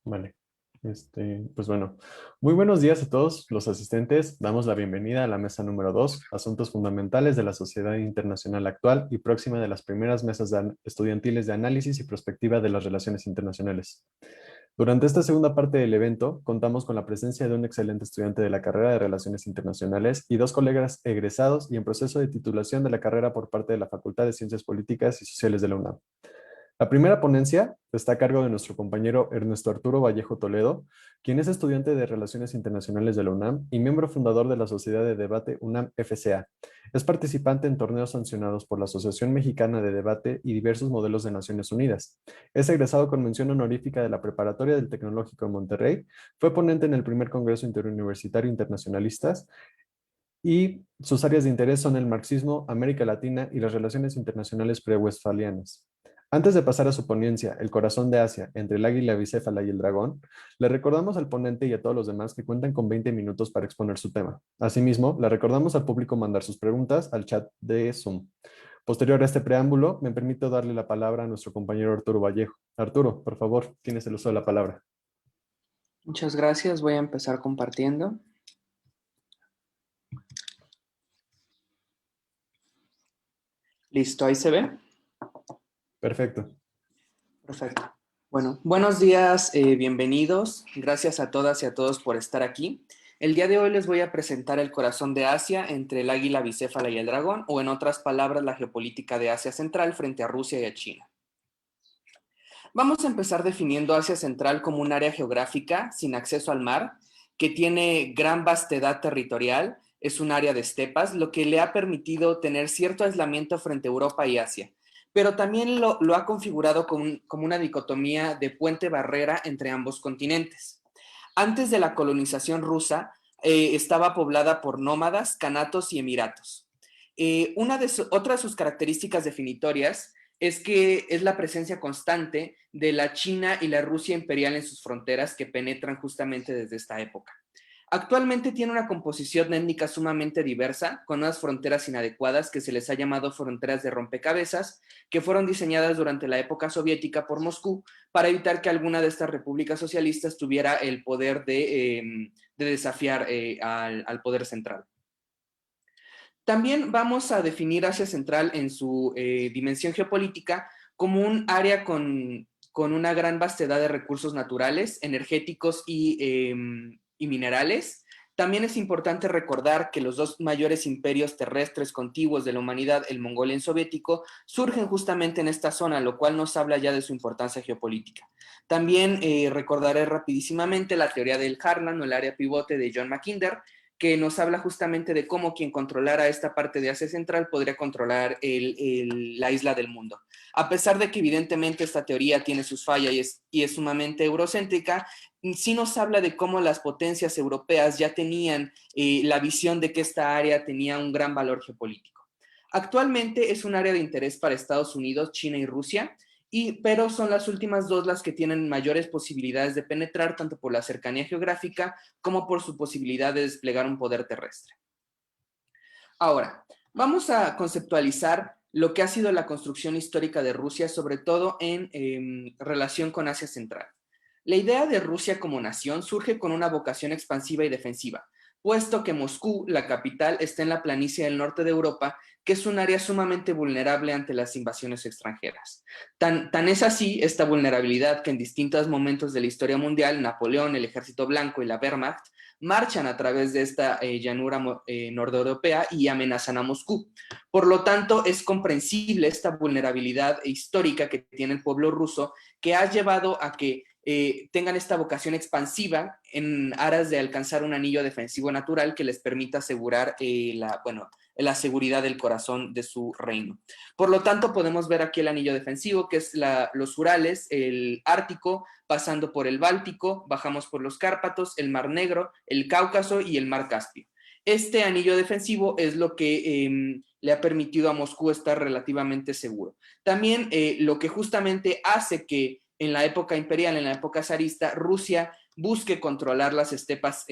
Vale. Pues bueno, muy buenos días a todos los asistentes. Damos la bienvenida a la mesa número 2, Asuntos Fundamentales de la Sociedad Internacional Actual y próxima de las primeras mesas estudiantiles de análisis y prospectiva de las relaciones internacionales. Durante esta segunda parte del evento, contamos con la presencia de un excelente estudiante de la carrera de Relaciones Internacionales y dos colegas egresados y en proceso de titulación de la carrera por parte de la Facultad de Ciencias Políticas y Sociales de la UNAM. La primera ponencia está a cargo de nuestro compañero Ernesto Arturo Vallejo Toledo, quien es estudiante de Relaciones Internacionales de la UNAM y miembro fundador de la Sociedad de Debate UNAM FCA. Es participante en torneos sancionados por la Asociación Mexicana de Debate y diversos modelos de Naciones Unidas. Es egresado con mención honorífica de la Preparatoria del Tecnológico de Monterrey, fue ponente en el primer Congreso Interuniversitario Internacionalistas y sus áreas de interés son el marxismo, América Latina y las relaciones internacionales pre-westfalianas. Antes de pasar a su ponencia, El corazón de Asia, entre el águila bicéfala y el dragón, le recordamos al ponente y a todos los demás que cuentan con 20 minutos para exponer su tema. Asimismo, le recordamos al público mandar sus preguntas al chat de Zoom. Posterior a este preámbulo, me permito darle la palabra a nuestro compañero Arturo Vallejo. Arturo, por favor, tienes el uso de la palabra. Muchas gracias. Voy a empezar compartiendo. Listo, ahí se ve. Perfecto. Perfecto. Bueno, buenos días, bienvenidos. Gracias a todas y a todos por estar aquí. El día de hoy les voy a presentar el corazón de Asia entre el águila bicéfala y el dragón, o en otras palabras, la geopolítica de Asia Central frente a Rusia y a China. Vamos a empezar definiendo Asia Central como un área geográfica sin acceso al mar, que tiene gran vastedad territorial, es un área de estepas, lo que le ha permitido tener cierto aislamiento frente a Europa y Asia, pero también lo ha configurado como una dicotomía de puente-barrera entre ambos continentes. Antes de la colonización rusa, estaba poblada por nómadas, canatos y emiratos. Otra de sus características definitorias es que es la presencia constante de la China y la Rusia imperial en sus fronteras que penetran justamente desde esta época. Actualmente tiene una composición étnica sumamente diversa, con unas fronteras inadecuadas que se les ha llamado fronteras de rompecabezas, que fueron diseñadas durante la época soviética por Moscú para evitar que alguna de estas repúblicas socialistas tuviera el poder de desafiar al poder central. También vamos a definir Asia Central en su dimensión geopolítica como un área con una gran vastedad de recursos naturales, energéticos y minerales. También es importante recordar que los dos mayores imperios terrestres contiguos de la humanidad, el mongol y el soviético, surgen justamente en esta zona, lo cual nos habla ya de su importancia geopolítica. También recordaré rapidísimamente la teoría del Harlan o el área pivote de John Mackinder, que nos habla justamente de cómo quien controlara esta parte de Asia Central podría controlar la isla del mundo. A pesar de que evidentemente esta teoría tiene sus fallas y es sumamente eurocéntrica, sí nos habla de cómo las potencias europeas ya tenían la visión de que esta área tenía un gran valor geopolítico. Actualmente es un área de interés para Estados Unidos, China y Rusia, pero son las últimas dos las que tienen mayores posibilidades de penetrar, tanto por la cercanía geográfica como por su posibilidad de desplegar un poder terrestre. Ahora, vamos a conceptualizar lo que ha sido la construcción histórica de Rusia, sobre todo en relación con Asia Central. La idea de Rusia como nación surge con una vocación expansiva y defensiva, puesto que Moscú, la capital, está en la planicie del norte de Europa, que es un área sumamente vulnerable ante las invasiones extranjeras. Tan es así esta vulnerabilidad que en distintos momentos de la historia mundial, Napoleón, el Ejército Blanco y la Wehrmacht marchan a través de esta llanura nordeuropea y amenazan a Moscú. Por lo tanto, es comprensible esta vulnerabilidad histórica que tiene el pueblo ruso, que ha llevado a que tengan esta vocación expansiva en aras de alcanzar un anillo defensivo natural que les permita asegurar la seguridad del corazón de su reino. Por lo tanto, podemos ver aquí el anillo defensivo, que es los Urales, el Ártico, pasando por el Báltico, bajamos por los Cárpatos, el Mar Negro, el Cáucaso y el Mar Caspio. Este anillo defensivo es lo que le ha permitido a Moscú estar relativamente seguro. También lo que justamente hace que en la época imperial, en la época zarista, Rusia busque controlar las estepas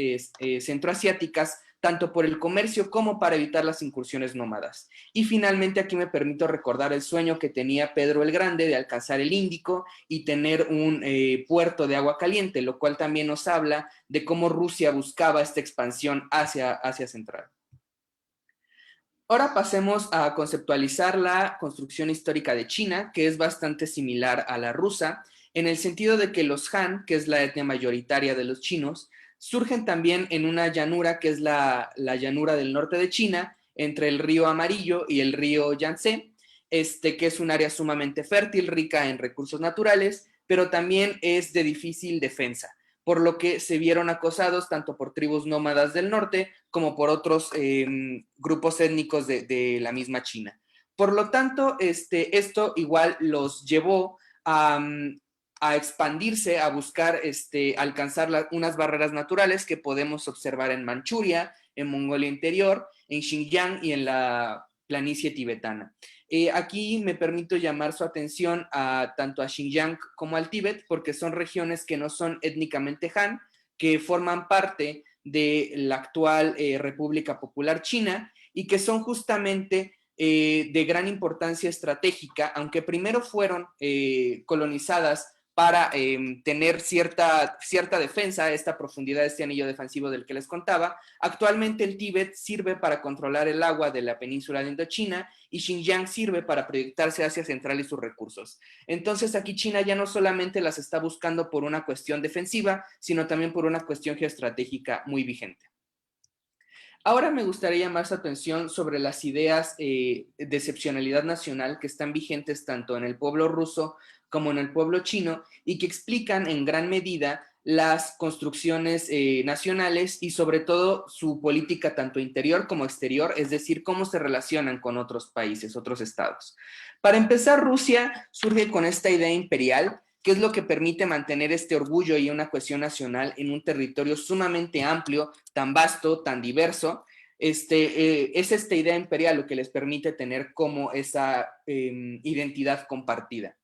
centroasiáticas, tanto por el comercio como para evitar las incursiones nómadas. Y finalmente aquí me permito recordar el sueño que tenía Pedro el Grande de alcanzar el Índico y tener un puerto de agua caliente, lo cual también nos habla de cómo Rusia buscaba esta expansión hacia Asia Central. Ahora pasemos a conceptualizar la construcción histórica de China, que es bastante similar a la rusa, en el sentido de que los Han, que es la etnia mayoritaria de los chinos, surgen también en una llanura que es la llanura del norte de China, entre el río Amarillo y el río Yangtze, que es un área sumamente fértil, rica en recursos naturales, pero también es de difícil defensa, por lo que se vieron acosados tanto por tribus nómadas del norte como por otros grupos étnicos de la misma China. Por lo tanto, esto igual los llevó a expandirse, a buscar alcanzar unas barreras naturales que podemos observar en Manchuria, en Mongolia Interior, en Xinjiang y en la planicie tibetana. Aquí me permito llamar su atención tanto a Xinjiang como al Tíbet, porque son regiones que no son étnicamente Han, que forman parte de la actual República Popular China y que son justamente de gran importancia estratégica, aunque primero fueron colonizadas para tener cierta defensa, esta profundidad, este anillo defensivo del que les contaba. Actualmente el Tíbet sirve para controlar el agua de la península de Indochina y Xinjiang sirve para proyectarse hacia Central y sus recursos. Entonces aquí China ya no solamente las está buscando por una cuestión defensiva, sino también por una cuestión geoestratégica muy vigente. Ahora me gustaría llamar su atención sobre las ideas de excepcionalidad nacional que están vigentes tanto en el pueblo ruso como en el pueblo chino y que explican en gran medida las construcciones nacionales y sobre todo su política tanto interior como exterior, es decir, cómo se relacionan con otros países, otros estados. Para empezar, Rusia surge con esta idea imperial, que es lo que permite mantener este orgullo y una cohesión nacional en un territorio sumamente amplio, tan vasto, tan diverso. Es esta idea imperial lo que les permite tener como esa identidad compartida.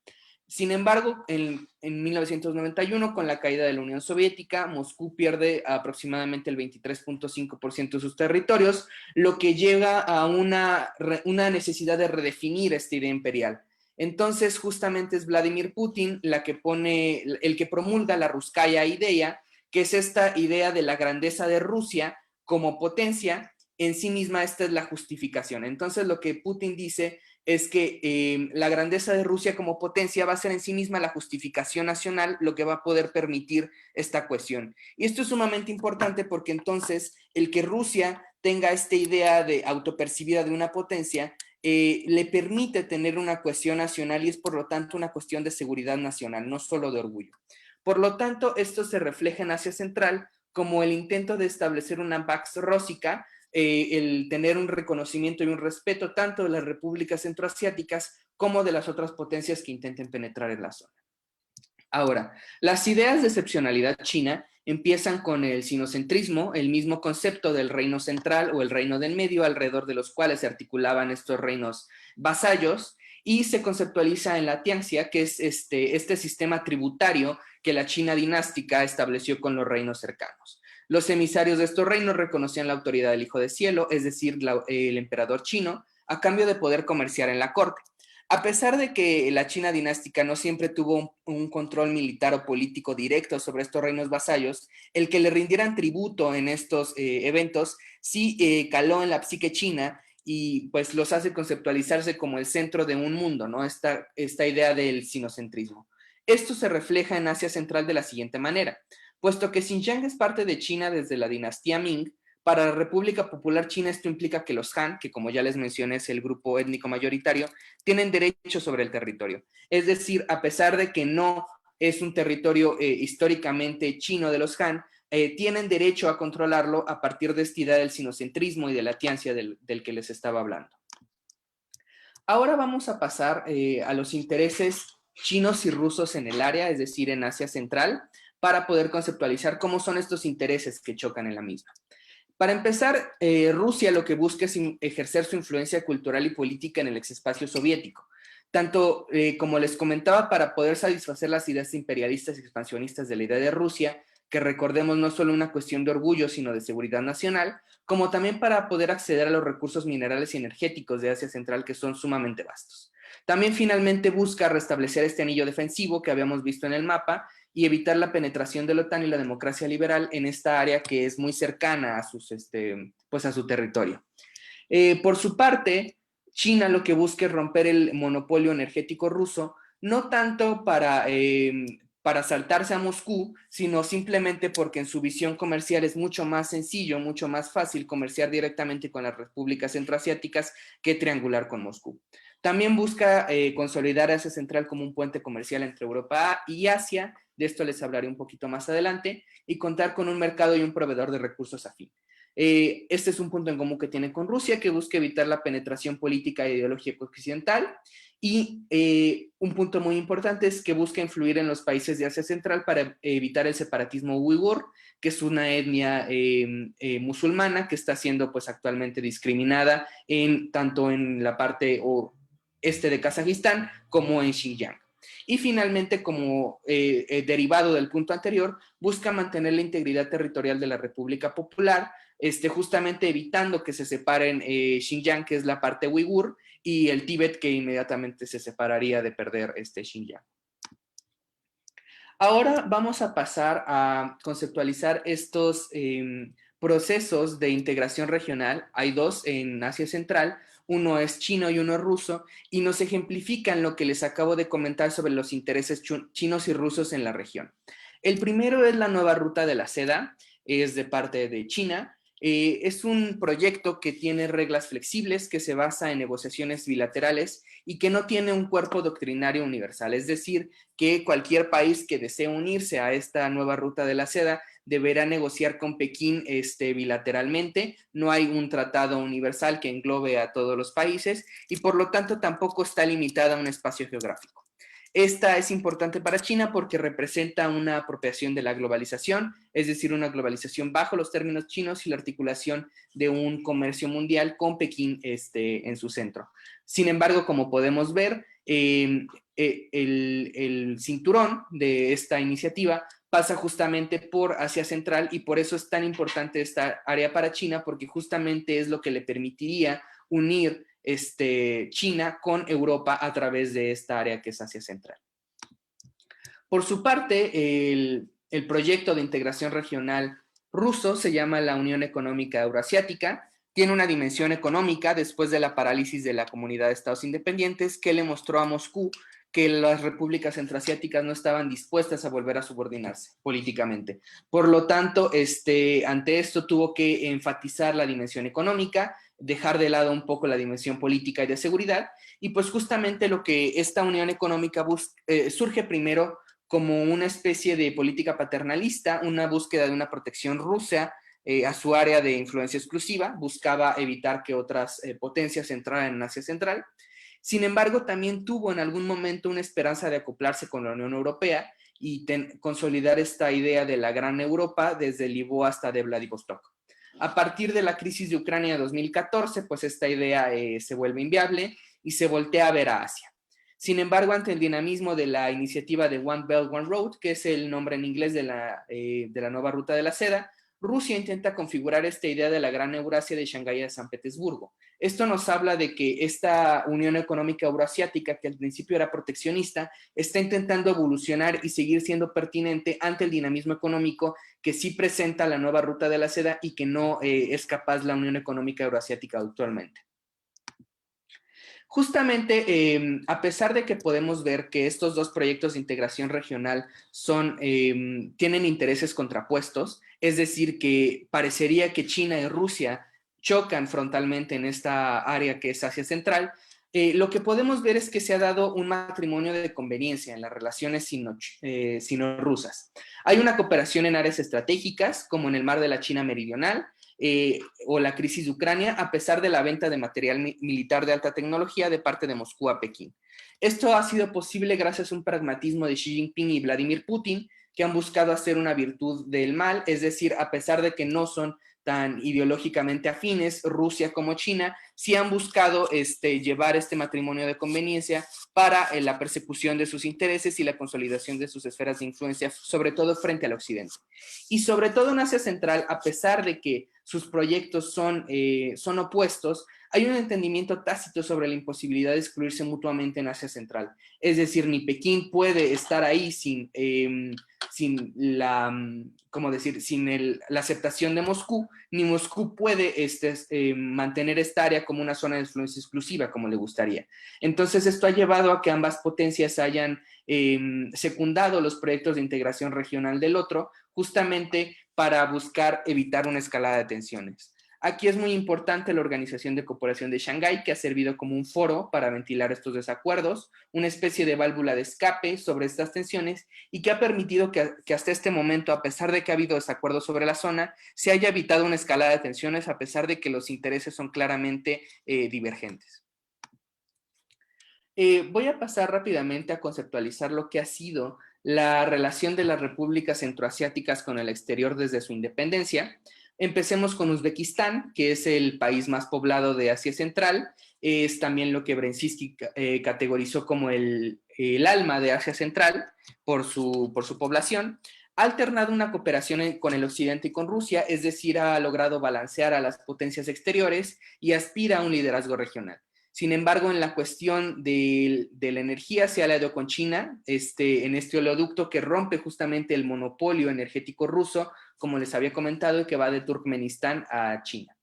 Sin embargo, en 1991, con la caída de la Unión Soviética, Moscú pierde aproximadamente el 23.5% de sus territorios, lo que llega a una necesidad de redefinir esta idea imperial. Entonces, justamente es Vladimir Putin el que promulga la Ruskaya Idea, que es esta idea de la grandeza de Rusia como potencia. En sí misma esta es la justificación. Entonces, lo que Putin dice es que la grandeza de Rusia como potencia va a ser en sí misma la justificación nacional, lo que va a poder permitir esta cohesión. Y esto es sumamente importante porque entonces el que Rusia tenga esta idea de autopercibida de una potencia le permite tener una cohesión nacional y es por lo tanto una cuestión de seguridad nacional, no solo de orgullo. Por lo tanto, esto se refleja en Asia Central como el intento de establecer una Pax Rósica, el tener un reconocimiento y un respeto tanto de las repúblicas centroasiáticas como de las otras potencias que intenten penetrar en la zona. Ahora, las ideas de excepcionalidad china empiezan con el sinocentrismo, el mismo concepto del reino central o el reino del medio, alrededor de los cuales se articulaban estos reinos vasallos, y se conceptualiza en la Tianxia, que es este sistema tributario que la China dinástica estableció con los reinos cercanos. Los emisarios de estos reinos reconocían la autoridad del Hijo de Cielo, es decir, el emperador chino, a cambio de poder comerciar en la corte. A pesar de que la China dinástica no siempre tuvo un control militar o político directo sobre estos reinos vasallos, el que le rindieran tributo en estos eventos sí caló en la psique china y pues los hace conceptualizarse como el centro de un mundo, ¿no? Esta idea del sinocentrismo. Esto se refleja en Asia Central de la siguiente manera. Puesto que Xinjiang es parte de China desde la dinastía Ming, para la República Popular China esto implica que los Han, que como ya les mencioné es el grupo étnico mayoritario, tienen derecho sobre el territorio. Es decir, a pesar de que no es un territorio históricamente chino de los Han, tienen derecho a controlarlo a partir de esta idea del sinocentrismo y de la tianxia del que les estaba hablando. Ahora vamos a pasar a los intereses chinos y rusos en el área, es decir, en Asia Central, para poder conceptualizar cómo son estos intereses que chocan en la misma. Para empezar, Rusia lo que busca es ejercer su influencia cultural y política en el exespacio soviético, tanto como les comentaba, para poder satisfacer las ideas imperialistas y expansionistas de la idea de Rusia, que recordemos no solo una cuestión de orgullo, sino de seguridad nacional, como también para poder acceder a los recursos minerales y energéticos de Asia Central, que son sumamente vastos. También finalmente busca restablecer este anillo defensivo que habíamos visto en el mapa y evitar la penetración de la OTAN y la democracia liberal en esta área que es muy cercana a, pues a su territorio. Por su parte, China lo que busca es romper el monopolio energético ruso, no tanto para saltarse a Moscú, sino simplemente porque en su visión comercial es mucho más sencillo, mucho más fácil comerciar directamente con las repúblicas centroasiáticas que triangular con Moscú. También busca consolidar Asia Central como un puente comercial entre Europa y Asia, de esto les hablaré un poquito más adelante, y contar con un mercado y un proveedor de recursos afín. Este es un punto en común que tiene con Rusia, que busca evitar la penetración política e ideológica occidental. Y un punto muy importante es que busca influir en los países de Asia Central para evitar el separatismo uigur, que es una etnia musulmana que está siendo pues actualmente discriminada tanto en la parte este de Kazajistán como en Xinjiang. Y finalmente, como derivado del punto anterior, busca mantener la integridad territorial de la República Popular, justamente evitando que se separen Xinjiang, que es la parte uigur, y el Tíbet, que inmediatamente se separaría de perder Xinjiang. Ahora vamos a pasar a conceptualizar estos procesos de integración regional. Hay dos en Asia Central, uno es chino y uno es ruso, y nos ejemplifican lo que les acabo de comentar sobre los intereses chinos y rusos en la región. El primero es la nueva ruta de la seda, es de parte de China. Es un proyecto que tiene reglas flexibles, que se basa en negociaciones bilaterales y que no tiene un cuerpo doctrinario universal. Es decir, que cualquier país que desee unirse a esta nueva ruta de la seda deberá negociar con Pekín bilateralmente. No hay un tratado universal que englobe a todos los países y por lo tanto tampoco está limitada a un espacio geográfico. Esta es importante para China porque representa una apropiación de la globalización, es decir, una globalización bajo los términos chinos y la articulación de un comercio mundial con Pekín en su centro. Sin embargo, como podemos ver, el cinturón de esta iniciativa pasa justamente por Asia Central y por eso es tan importante esta área para China, porque justamente es lo que le permitiría unir China con Europa a través de esta área que es Asia Central. Por su parte, el proyecto de integración regional ruso se llama la Unión Económica Euroasiática. Tiene una dimensión económica después de la parálisis de la Comunidad de Estados Independientes que le mostró a Moscú que las repúblicas centroasiáticas no estaban dispuestas a volver a subordinarse políticamente. Por lo tanto, ante esto tuvo que enfatizar la dimensión económica, dejar de lado un poco la dimensión política y de seguridad, y pues justamente lo que esta unión económica surge primero como una especie de política paternalista, una búsqueda de una protección rusa a su área de influencia exclusiva, buscaba evitar que otras potencias entraran en Asia Central. Sin embargo, también tuvo en algún momento una esperanza de acoplarse con la Unión Europea y consolidar esta idea de la Gran Europa desde Lisboa hasta de Vladivostok. A partir de la crisis de Ucrania de 2014, pues esta idea se vuelve inviable y se voltea a ver a Asia. Sin embargo, ante el dinamismo de la iniciativa de One Belt, One Road, que es el nombre en inglés de la nueva ruta de la seda, Rusia intenta configurar esta idea de la Gran Eurasia de Shanghái y de San Petersburgo. Esto nos habla de que esta Unión Económica Euroasiática, que al principio era proteccionista, está intentando evolucionar y seguir siendo pertinente ante el dinamismo económico que sí presenta la nueva ruta de la seda y que no es capaz la Unión Económica Euroasiática actualmente. Justamente, a pesar de que podemos ver que estos dos proyectos de integración regional tienen intereses contrapuestos, es decir, que parecería que China y Rusia chocan frontalmente en esta área que es Asia Central, lo que podemos ver es que se ha dado un matrimonio de conveniencia en las relaciones sino-rusas. Hay una cooperación en áreas estratégicas, como en el Mar de la China Meridional, o la crisis de Ucrania, a pesar de la venta de material militar de alta tecnología de parte de Moscú a Pekín. Esto ha sido posible gracias a un pragmatismo de Xi Jinping y Vladimir Putin, que han buscado hacer una virtud del mal, es decir, a pesar de que no son tan ideológicamente afines, Rusia como China sí han buscado llevar este matrimonio de conveniencia para la persecución de sus intereses y la consolidación de sus esferas de influencia, sobre todo frente al occidente. Y sobre todo en Asia Central, a pesar de que sus proyectos son opuestos, hay un entendimiento tácito sobre la imposibilidad de excluirse mutuamente en Asia Central. Es decir, ni Pekín puede estar ahí sin la, ¿cómo decir?, la aceptación de Moscú, ni Moscú puede mantener esta área como una zona de influencia exclusiva, como le gustaría. Entonces, esto ha llevado a que ambas potencias hayan secundado los proyectos de integración regional del otro, justamente para buscar evitar una escalada de tensiones. Aquí es muy importante la Organización de Cooperación de Shanghái, que ha servido como un foro para ventilar estos desacuerdos, una especie de válvula de escape sobre estas tensiones y que ha permitido que hasta este momento, a pesar de que ha habido desacuerdos sobre la zona, se haya evitado una escalada de tensiones a pesar de que los intereses son claramente divergentes. Voy a pasar rápidamente a conceptualizar lo que ha sido la relación de las repúblicas centroasiáticas con el exterior desde su independencia. Empecemos con Uzbekistán, que es el país más poblado de Asia Central. Es también lo que Brzezinski categorizó como el alma de Asia Central por su población. Ha alternado una cooperación con el occidente y con Rusia, es decir, ha logrado balancear a las potencias exteriores y aspira a un liderazgo regional. Sin embargo, en la cuestión de la energía se ha aliado con China en este oleoducto que rompe justamente el monopolio energético ruso, como les había comentado, y que va de Turkmenistán a China.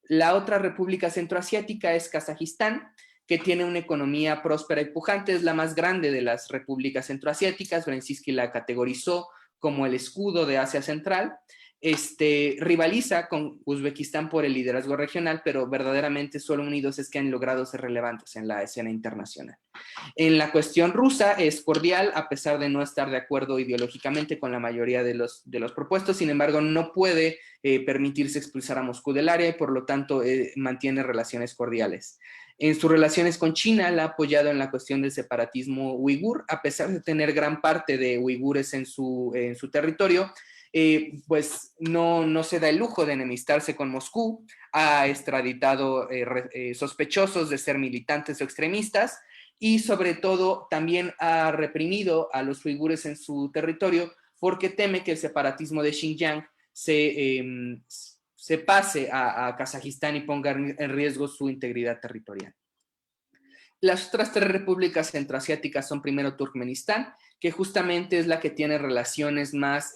La otra república centroasiática es Kazajistán, que tiene una economía próspera y pujante, es la más grande de las repúblicas centroasiáticas. Brzezinski la categorizó como el escudo de Asia Central. Rivaliza con Uzbekistán por el liderazgo regional, pero verdaderamente solo unidos es que han logrado ser relevantes en la escena internacional. En la cuestión rusa es cordial, a pesar de no estar de acuerdo ideológicamente con la mayoría de los propuestos. Sin embargo, no puede permitirse expulsar a Moscú del área y por lo tanto mantiene relaciones cordiales. En sus relaciones con China la ha apoyado en la cuestión del separatismo uigur, a pesar de tener gran parte de uigures en su territorio. Pues no se da el lujo de enemistarse con Moscú, ha extraditado sospechosos de ser militantes o extremistas y sobre todo también ha reprimido a los uigures en su territorio porque teme que el separatismo de Xinjiang se pase a Kazajistán y ponga en riesgo su integridad territorial. Las otras tres repúblicas centroasiáticas son primero Turkmenistán, que justamente es la que tiene relaciones más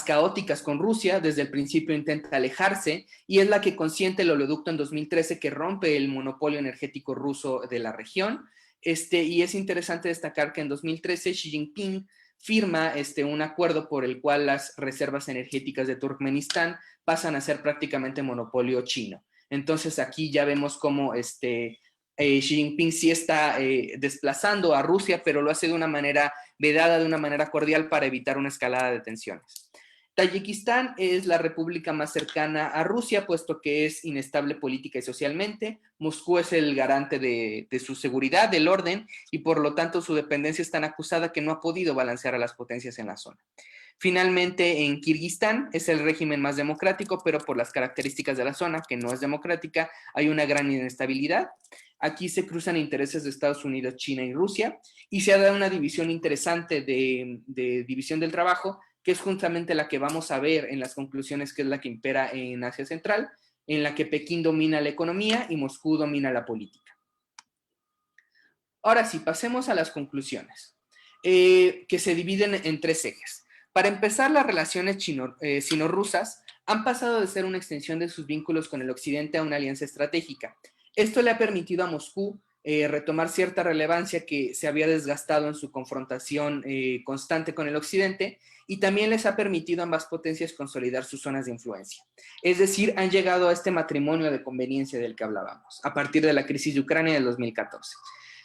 caóticas con Rusia. Desde el principio intenta alejarse y es la que consiente el oleoducto en 2013 que rompe el monopolio energético ruso de la región. Y es interesante destacar que en 2013 Xi Jinping firma un acuerdo por el cual las reservas energéticas de Turkmenistán pasan a ser prácticamente monopolio chino. Entonces aquí ya vemos cómo Xi Jinping sí está desplazando a Rusia, pero lo hace de una manera vedada, de una manera cordial para evitar una escalada de tensiones. Tayikistán es la república más cercana a Rusia, puesto que es inestable política y socialmente. Moscú es el garante de su seguridad, del orden, y por lo tanto su dependencia es tan acusada que no ha podido balancear a las potencias en la zona. Finalmente, en Kirguistán es el régimen más democrático, pero por las características de la zona, que no es democrática, hay una gran inestabilidad. Aquí se cruzan intereses de Estados Unidos, China y Rusia, y se ha dado una división interesante de división del trabajo, que es justamente la que vamos a ver en las conclusiones, que es la que impera en Asia Central, en la que Pekín domina la economía y Moscú domina la política. Ahora sí, pasemos a las conclusiones, que se dividen en tres ejes. Para empezar, las relaciones sino-rusas han pasado de ser una extensión de sus vínculos con el occidente a una alianza estratégica. Esto le ha permitido a Moscú retomar cierta relevancia que se había desgastado en su confrontación constante con el occidente, y también les ha permitido a ambas potencias consolidar sus zonas de influencia. Es decir, han llegado a este matrimonio de conveniencia del que hablábamos, a partir de la crisis de Ucrania del 2014.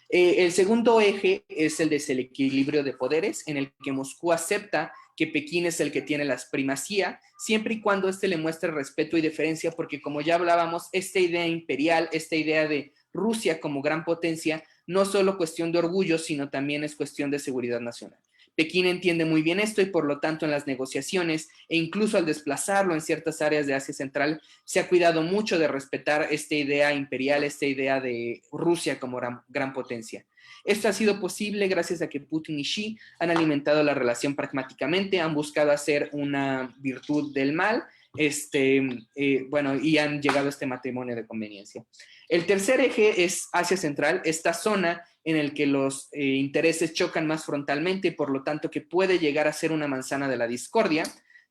El segundo eje es el desequilibrio de poderes, en el que Moscú acepta que Pekín es el que tiene la primacía, siempre y cuando éste le muestre respeto y deferencia, porque como ya hablábamos, esta idea imperial, esta idea de Rusia como gran potencia, no solo cuestión de orgullo, sino también es cuestión de seguridad nacional. Pekín entiende muy bien esto y por lo tanto en las negociaciones e incluso al desplazarlo en ciertas áreas de Asia Central se ha cuidado mucho de respetar esta idea imperial, esta idea de Rusia como gran potencia. Esto ha sido posible gracias a que Putin y Xi han alimentado la relación pragmáticamente, han buscado hacer una virtud del mal, y han llegado a este matrimonio de conveniencia. El tercer eje es Asia Central, esta zona en el que los intereses chocan más frontalmente y por lo tanto que puede llegar a ser una manzana de la discordia.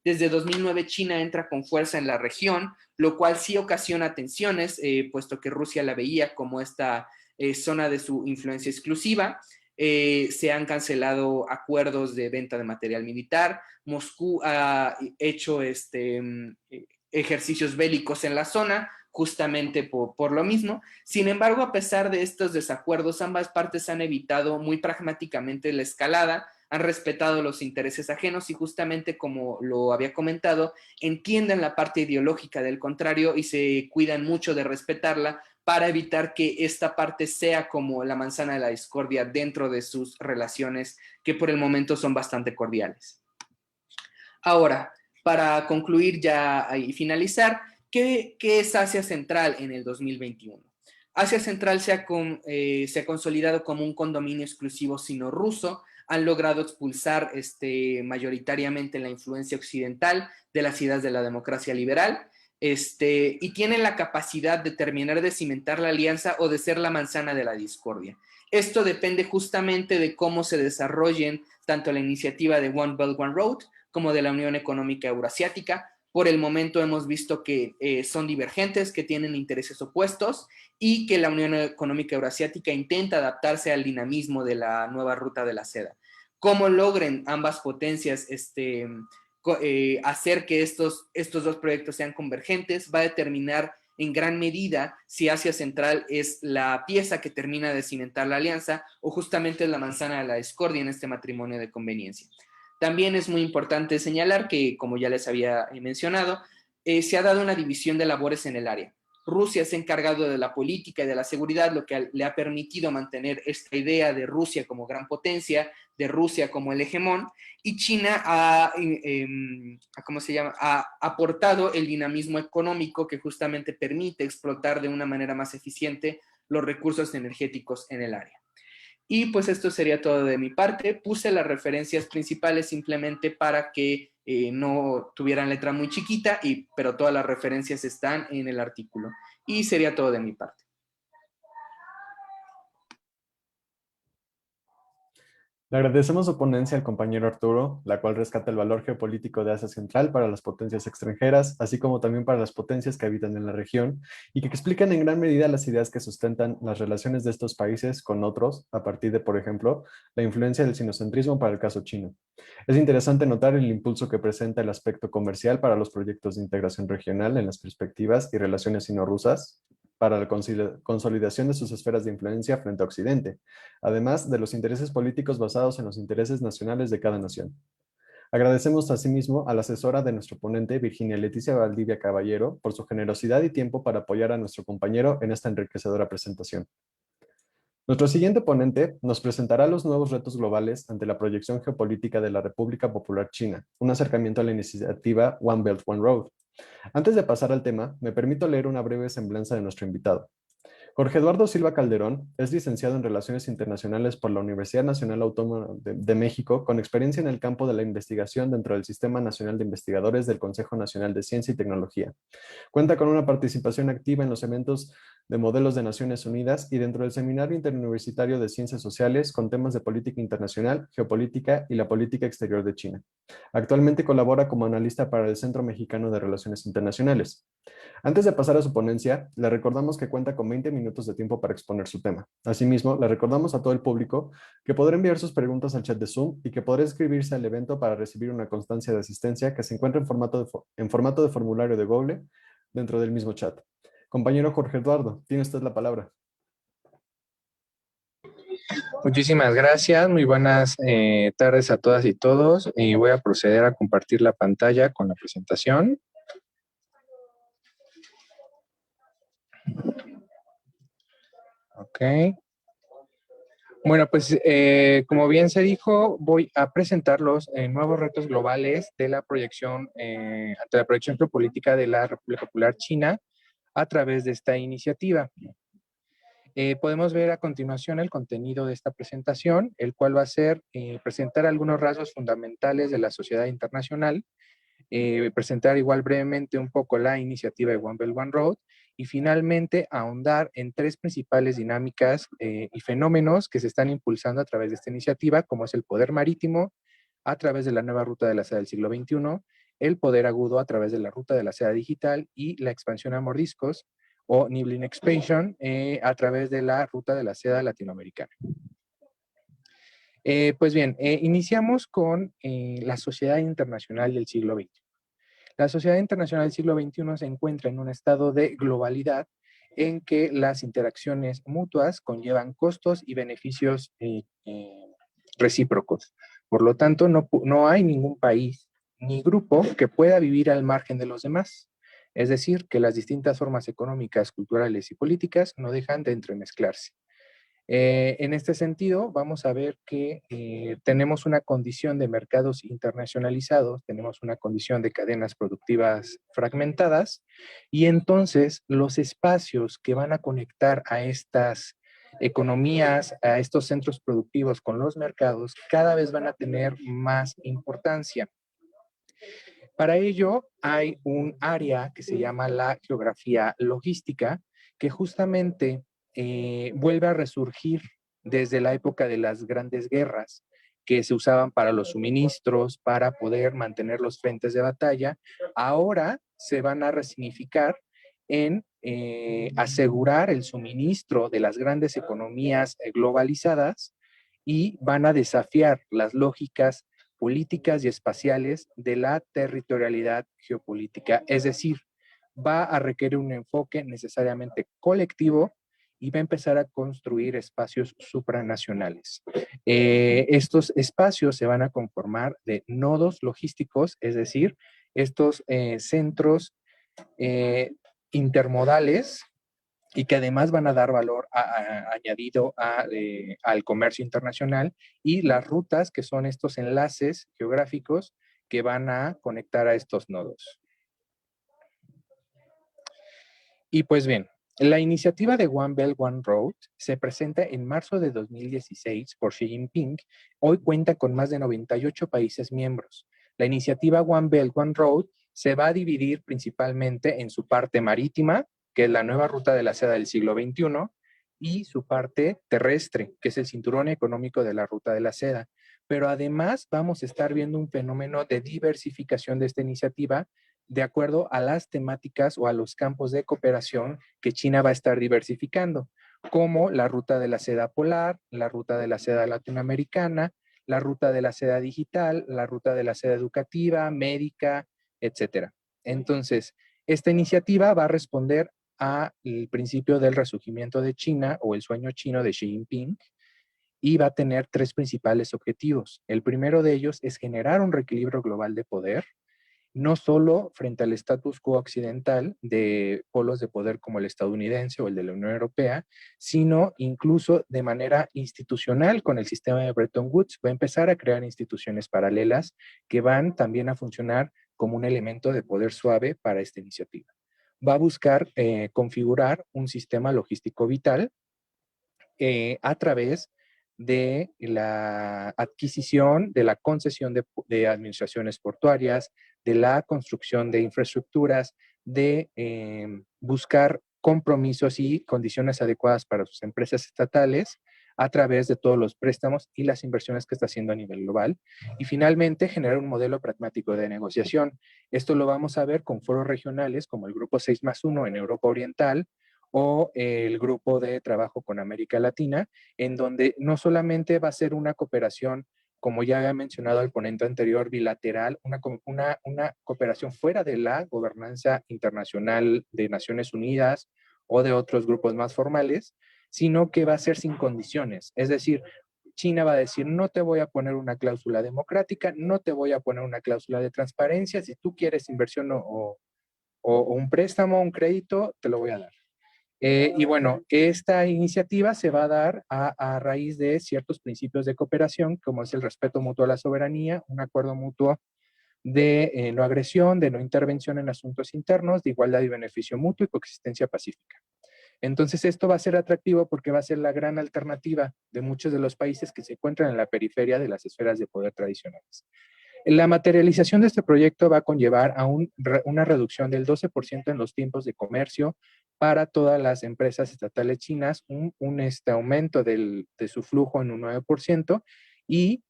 Desde 2009 China entra con fuerza en la región, lo cual sí ocasiona tensiones, puesto que Rusia la veía como esta zona de su influencia exclusiva. Se han cancelado acuerdos de venta de material militar. Moscú ha hecho ejercicios bélicos en la zona, justamente por lo mismo. Sin embargo, a pesar de estos desacuerdos, ambas partes han evitado muy pragmáticamente la escalada, han respetado los intereses ajenos y justamente como lo había comentado, entienden la parte ideológica del contrario y se cuidan mucho de respetarla para evitar que esta parte sea como la manzana de la discordia dentro de sus relaciones, que por el momento son bastante cordiales. Ahora, para concluir ya y finalizar, ¿qué es Asia Central en el 2021? Asia Central se ha consolidado como un condominio exclusivo sino-ruso, han logrado expulsar mayoritariamente la influencia occidental de las ideas de la democracia liberal, y tienen la capacidad de terminar de cimentar la alianza o de ser la manzana de la discordia. Esto depende justamente de cómo se desarrollen tanto la iniciativa de One Belt, One Road como de la Unión Económica Eurasiática. Por el momento hemos visto que son divergentes, que tienen intereses opuestos y que la Unión Económica Eurasiática intenta adaptarse al dinamismo de la nueva ruta de la seda. Cómo logren ambas potencias hacer que estos dos proyectos sean convergentes va a determinar en gran medida si Asia Central es la pieza que termina de cimentar la alianza o justamente es la manzana de la discordia en este matrimonio de conveniencia. También es muy importante señalar que, como ya les había mencionado, se ha dado una división de labores en el área. Rusia se ha encargado de la política y de la seguridad, lo que le ha permitido mantener esta idea de Rusia como gran potencia, de Rusia como el hegemón, y China ha aportado el dinamismo económico que justamente permite explotar de una manera más eficiente los recursos energéticos en el área. Y pues esto sería todo de mi parte. Puse las referencias principales simplemente para que no tuvieran letra muy chiquita, pero todas las referencias están en el artículo. Y sería todo de mi parte. Le agradecemos su ponencia al compañero Arturo, la cual rescata el valor geopolítico de Asia Central para las potencias extranjeras, así como también para las potencias que habitan en la región y que explican en gran medida las ideas que sustentan las relaciones de estos países con otros, a partir de, por ejemplo, la influencia del sinocentrismo para el caso chino. Es interesante notar el impulso que presenta el aspecto comercial para los proyectos de integración regional en las perspectivas y relaciones sino-rusas, para la consolidación de sus esferas de influencia frente a Occidente, además de los intereses políticos basados en los intereses nacionales de cada nación. Agradecemos asimismo a la asesora de nuestro ponente, Virginia Leticia Valdivia Caballero, por su generosidad y tiempo para apoyar a nuestro compañero en esta enriquecedora presentación. Nuestro siguiente ponente nos presentará los nuevos retos globales ante la proyección geopolítica de la República Popular China, un acercamiento a la iniciativa One Belt, One Road. Antes de pasar al tema, me permito leer una breve semblanza de nuestro invitado. Jorge Eduardo Silva Calderón es licenciado en Relaciones Internacionales por la Universidad Nacional Autónoma de México, con experiencia en el campo de la investigación dentro del Sistema Nacional de Investigadores del Consejo Nacional de Ciencia y Tecnología. Cuenta con una participación activa en los eventos de modelos de Naciones Unidas y dentro del Seminario Interuniversitario de Ciencias Sociales con temas de política internacional, geopolítica y la política exterior de China. Actualmente colabora como analista para el Centro Mexicano de Relaciones Internacionales. Antes de pasar a su ponencia, le recordamos que cuenta con 20 minutos de tiempo para exponer su tema. Asimismo, le recordamos a todo el público que podrá enviar sus preguntas al chat de Zoom y que podrá inscribirse al evento para recibir una constancia de asistencia que se encuentra en formato de formulario de Google dentro del mismo chat. Compañero Jorge Eduardo, tiene usted la palabra. Muchísimas gracias, muy buenas tardes a todas y todos. Voy a proceder a compartir la pantalla con la presentación. Ok. Bueno, pues como bien se dijo, voy a presentar los nuevos retos globales de la proyección, ante la proyección geopolítica de la República Popular China a través de esta iniciativa. Podemos ver a continuación el contenido de esta presentación, el cual va a ser presentar algunos rasgos fundamentales de la sociedad internacional, presentar igual brevemente un poco la iniciativa de One Belt One Road y finalmente ahondar en tres principales dinámicas y fenómenos que se están impulsando a través de esta iniciativa, como es el poder marítimo a través de la nueva ruta de la seda del siglo XXI, el poder agudo a través de la ruta de la seda digital y la expansión a mordiscos o nibbling expansion a través de la ruta de la seda latinoamericana. Pues bien, iniciamos con la sociedad internacional del siglo XXI. La sociedad internacional del siglo XXI se encuentra en un estado de globalidad en que las interacciones mutuas conllevan costos y beneficios recíprocos. Por lo tanto, no hay ningún país ni grupo que pueda vivir al margen de los demás. Es decir, que las distintas formas económicas, culturales y políticas no dejan de entremezclarse. En este sentido, vamos a ver que tenemos una condición de mercados internacionalizados, tenemos una condición de cadenas productivas fragmentadas y entonces los espacios que van a conectar a estas economías, a estos centros productivos con los mercados, cada vez van a tener más importancia. Para ello hay un área que se llama la geografía logística, que justamente vuelve a resurgir desde la época de las grandes guerras, que se usaban para los suministros, para poder mantener los frentes de batalla. Ahora se van a resignificar en asegurar el suministro de las grandes economías globalizadas y van a desafiar las lógicas políticas y espaciales de la territorialidad geopolítica. Es decir, va a requerir un enfoque necesariamente colectivo y va a empezar a construir espacios supranacionales. Estos espacios se van a conformar de nodos logísticos, es decir, estos centros intermodales y que además van a dar valor añadido al comercio internacional y las rutas que son estos enlaces geográficos que van a conectar a estos nodos. Y pues bien, la iniciativa de One Belt One Road se presenta en marzo de 2016 por Xi Jinping. Hoy cuenta con más de 98 países miembros. La iniciativa One Belt One Road se va a dividir principalmente en su parte marítima, que es la nueva ruta de la seda del siglo XXI, y su parte terrestre, que es el cinturón económico de la ruta de la seda. Pero además vamos a estar viendo un fenómeno de diversificación de esta iniciativa de acuerdo a las temáticas o a los campos de cooperación que China va a estar diversificando, como la ruta de la seda polar, la ruta de la seda latinoamericana, la ruta de la seda digital, la ruta de la seda educativa, médica, etcétera. Entonces, esta iniciativa va a responder al principio del resurgimiento de China o el sueño chino de Xi Jinping y va a tener tres principales objetivos. El primero de ellos es generar un reequilibrio global de poder, no solo frente al status quo occidental de polos de poder como el estadounidense o el de la Unión Europea, sino incluso de manera institucional con el sistema de Bretton Woods. Va a empezar a crear instituciones paralelas que van también a funcionar como un elemento de poder suave para esta iniciativa. Va a buscar configurar un sistema logístico vital a través de la adquisición, de la concesión de administraciones portuarias, de la construcción de infraestructuras, de buscar compromisos y condiciones adecuadas para sus empresas estatales a través de todos los préstamos y las inversiones que está haciendo a nivel global. Y finalmente, generar un modelo pragmático de negociación. Esto lo vamos a ver con foros regionales como el Grupo 6+1 en Europa Oriental, o el grupo de trabajo con América Latina, en donde no solamente va a ser una cooperación, como ya había mencionado el ponente anterior, bilateral, una cooperación fuera de la gobernanza internacional de Naciones Unidas o de otros grupos más formales, sino que va a ser sin condiciones. Es decir, China va a decir, no te voy a poner una cláusula democrática, no te voy a poner una cláusula de transparencia, si tú quieres inversión o un préstamo, un crédito, te lo voy a dar. Y bueno, esta iniciativa se va a dar a raíz de ciertos principios de cooperación, como es el respeto mutuo a la soberanía, un acuerdo mutuo de no agresión, de no intervención en asuntos internos, de igualdad y beneficio mutuo y coexistencia pacífica. Entonces, esto va a ser atractivo porque va a ser la gran alternativa de muchos de los países que se encuentran en la periferia de las esferas de poder tradicionales. La materialización de este proyecto va a conllevar a una reducción del 12% en los tiempos de comercio para todas las empresas estatales chinas, aumento de su flujo en un 9% y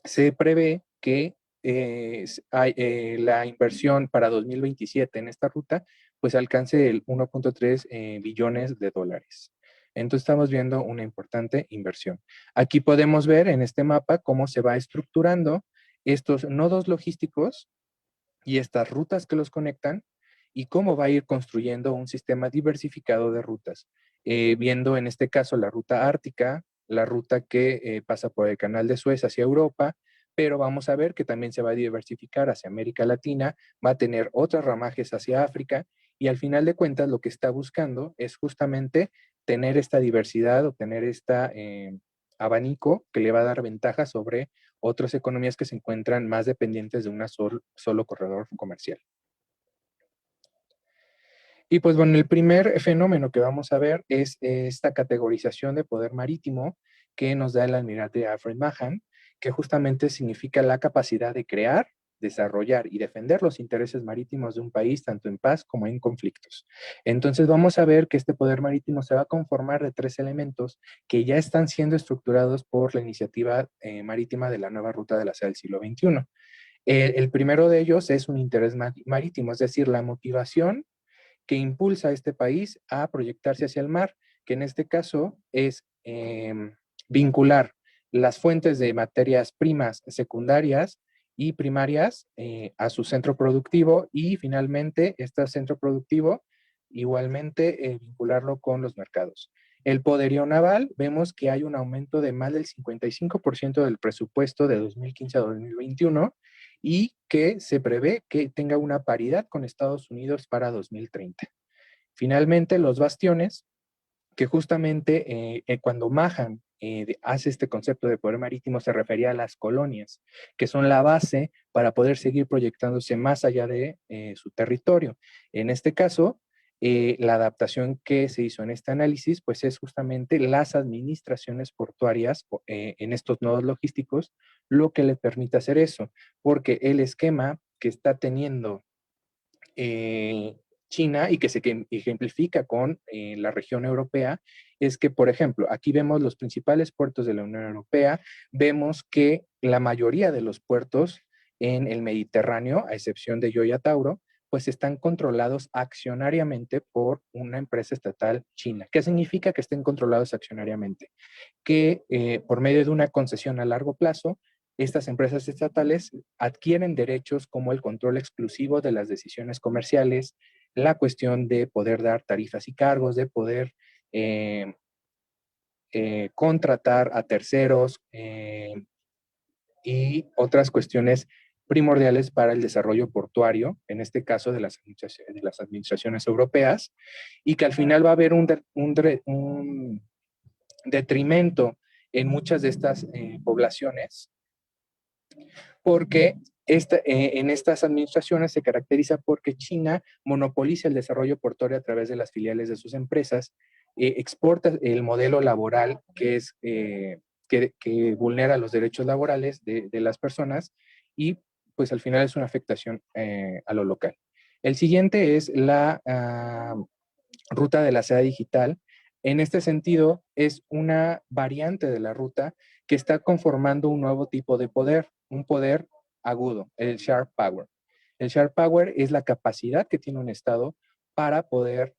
se prevé que la inversión para 2027 en esta ruta pues alcance el 1.3 billones de dólares. Entonces estamos viendo una importante inversión. Aquí podemos ver en este mapa cómo se va estructurando estos nodos logísticos y estas rutas que los conectan y cómo va a ir construyendo un sistema diversificado de rutas, viendo en este caso la ruta ártica, la ruta que pasa por el canal de Suez hacia Europa, pero vamos a ver que también se va a diversificar hacia América Latina, va a tener otras ramajes hacia África y al final de cuentas lo que está buscando es justamente tener esta diversidad o tener este abanico que le va a dar ventaja sobre otras economías que se encuentran más dependientes de un solo corredor comercial. Y pues bueno, el primer fenómeno que vamos a ver es esta categorización de poder marítimo que nos da el almirante Alfred Mahan, que justamente significa la capacidad de crear, desarrollar y defender los intereses marítimos de un país, tanto en paz como en conflictos. Entonces vamos a ver que este poder marítimo se va a conformar de 3 elementos que ya están siendo estructurados por la iniciativa marítima de la nueva ruta de la seda del siglo XXI. El primero de ellos es un interés marítimo, es decir, la motivación que impulsa a este país a proyectarse hacia el mar, que en este caso es vincular las fuentes de materias primas secundarias y primarias a su centro productivo y finalmente este centro productivo igualmente vincularlo con los mercados. El poderío naval, vemos que hay un aumento de más del 55% del presupuesto de 2015 a 2021 y que se prevé que tenga una paridad con Estados Unidos para 2030. Finalmente, los bastiones, que justamente cuando Mahan hace este concepto de poder marítimo se refería a las colonias, que son la base para poder seguir proyectándose más allá de su territorio. En este caso, la adaptación que se hizo en este análisis, pues es justamente las administraciones portuarias en estos nodos logísticos, lo que le permite hacer eso, porque el esquema que está teniendo China y que se ejemplifica con la región europea es que, por ejemplo, aquí vemos los principales puertos de la Unión Europea, vemos que la mayoría de los puertos en el Mediterráneo, a excepción de Yoya Tauro, pues están controlados accionariamente por una empresa estatal china. ¿Qué significa que estén controlados accionariamente? Que por medio de una concesión a largo plazo, estas empresas estatales adquieren derechos como el control exclusivo de las decisiones comerciales, la cuestión de poder dar tarifas y cargos, de poder contratar a terceros y otras cuestiones primordiales para el desarrollo portuario, en este caso de las administraciones europeas, y que al final va a haber un detrimento en muchas de estas poblaciones porque en estas administraciones se caracteriza porque China monopoliza el desarrollo portuario a través de las filiales de sus empresas, exporta el modelo laboral que vulnera los derechos laborales de las personas y pues al final es una afectación a lo local. El siguiente es la ruta de la seda digital. En este sentido, es una variante de la ruta que está conformando un nuevo tipo de poder, un poder agudo, el sharp power. El sharp power es la capacidad que tiene un Estado para poder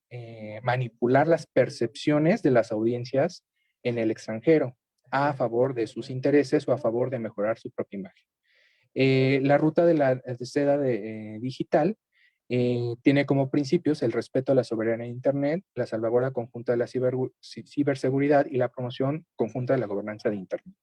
manipular las percepciones de las audiencias en el extranjero a favor de sus intereses o a favor de mejorar su propia imagen. La ruta de la seda digital tiene como principios el respeto a la soberanía de Internet, la salvaguarda conjunta de la ciberseguridad y la promoción conjunta de la gobernanza de Internet.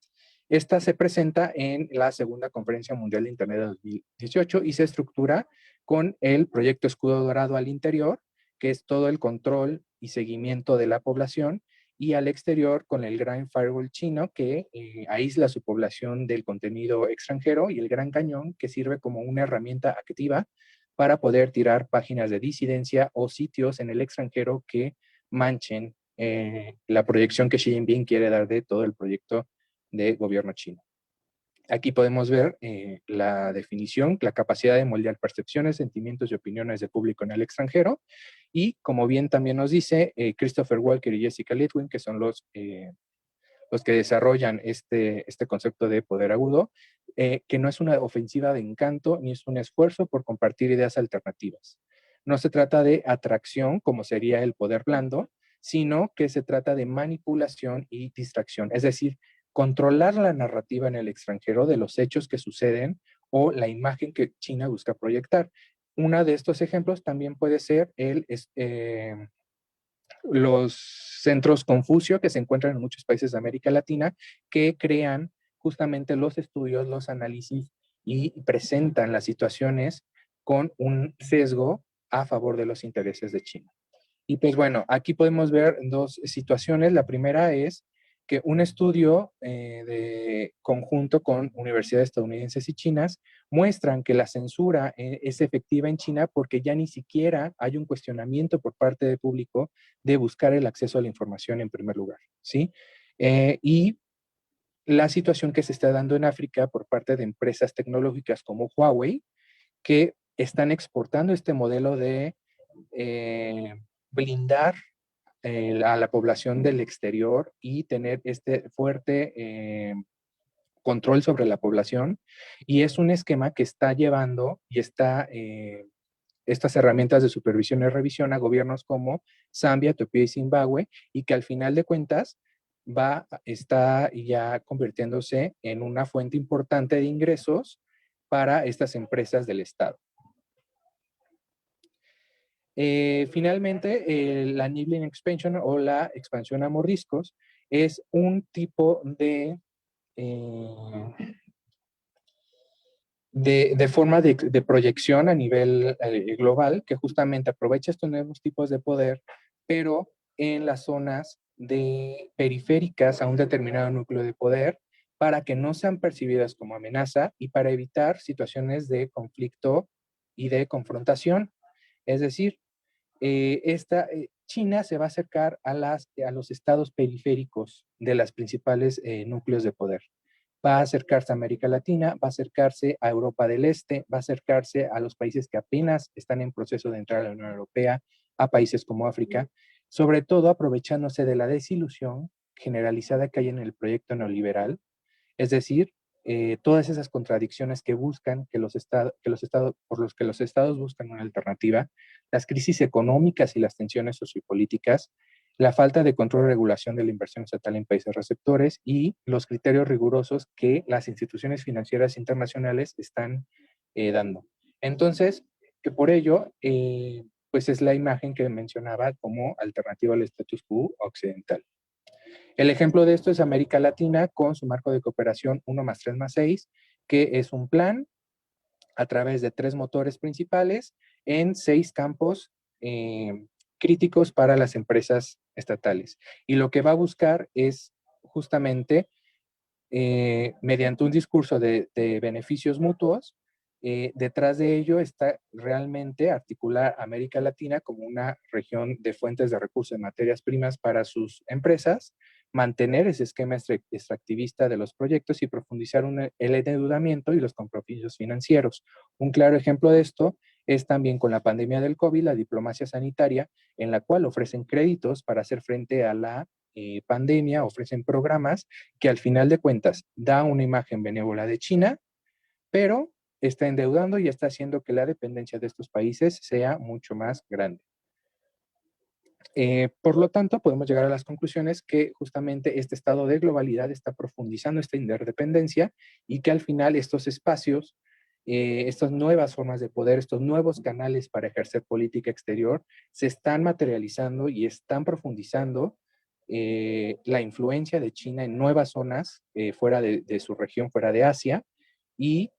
Esta se presenta en la Segunda Conferencia Mundial de Internet de 2018 y se estructura con el proyecto Escudo Dorado al interior, que es todo el control y seguimiento de la población, y al exterior con el Gran Firewall chino, que aísla su población del contenido extranjero, y el Gran Cañón, que sirve como una herramienta activa para poder tirar páginas de disidencia o sitios en el extranjero que manchen la proyección que Xi Jinping quiere dar de todo el proyecto de gobierno chino. Aquí podemos ver la definición, la capacidad de moldear percepciones, sentimientos y opiniones del público en el extranjero. Y como bien también nos dice Christopher Walker y Jessica Litwin, que son los que desarrollan este concepto de poder agudo, que no es una ofensiva de encanto ni es un esfuerzo por compartir ideas alternativas. No se trata de atracción, como sería el poder blando, sino que se trata de manipulación y distracción. Es decir, controlar la narrativa en el extranjero de los hechos que suceden o la imagen que China busca proyectar. Uno de estos ejemplos también puede ser los centros Confucio que se encuentran en muchos países de América Latina, que crean justamente los estudios, los análisis y presentan las situaciones con un sesgo a favor de los intereses de China. Y pues bueno, aquí podemos ver dos situaciones. La primera es que un estudio de conjunto con universidades estadounidenses y chinas muestran que la censura es efectiva en China porque ya ni siquiera hay un cuestionamiento por parte del público de buscar el acceso a la información en primer lugar, ¿sí? Y la situación que se está dando en África por parte de empresas tecnológicas como Huawei, que están exportando este modelo de blindar a la población del exterior y tener este fuerte control sobre la población. Y es un esquema que está llevando y está estas herramientas de supervisión y revisión a gobiernos como Zambia, Etiopía y Zimbabue, y que al final de cuentas está ya convirtiéndose en una fuente importante de ingresos para estas empresas del Estado. Finalmente, la Nibbling Expansion o la expansión a mordiscos es un tipo de forma de proyección a nivel global que justamente aprovecha estos nuevos tipos de poder, pero en las zonas periféricas a un determinado núcleo de poder para que no sean percibidas como amenaza y para evitar situaciones de conflicto y de confrontación. Es decir, China se va a acercar a los estados periféricos de los principales núcleos de poder. Va a acercarse a América Latina, va a acercarse a Europa del Este, va a acercarse a los países que apenas están en proceso de entrar a la Unión Europea, a países como África, sobre todo aprovechándose de la desilusión generalizada que hay en el proyecto neoliberal, es decir, todas esas contradicciones que buscan por los que los estados buscan una alternativa, las crisis económicas y las tensiones sociopolíticas, la falta de control y regulación de la inversión estatal en países receptores y los criterios rigurosos que las instituciones financieras internacionales están dando. Entonces, que por ello, pues es la imagen que mencionaba como alternativa al status quo occidental. El ejemplo de esto es América Latina con su marco de cooperación 1+3+6, que es un plan a través de 3 motores principales en 6 campos críticos para las empresas estatales. Y lo que va a buscar es justamente, mediante un discurso de beneficios mutuos, detrás de ello está realmente articular América Latina como una región de fuentes de recursos de materias primas para sus empresas, mantener ese esquema extractivista de los proyectos y profundizar el endeudamiento y los compromisos financieros. Un claro ejemplo de esto es también con la pandemia del COVID, la diplomacia sanitaria, en la cual ofrecen créditos para hacer frente a la pandemia, ofrecen programas que al final de cuentas da una imagen benévola de China, pero está endeudando y está haciendo que la dependencia de estos países sea mucho más grande. Por lo tanto, podemos llegar a las conclusiones que justamente este estado de globalidad está profundizando esta interdependencia y que al final estos espacios, estas nuevas formas de poder, estos nuevos canales para ejercer política exterior, se están materializando y están profundizando la influencia de China en nuevas zonas fuera de su región, fuera de Asia, y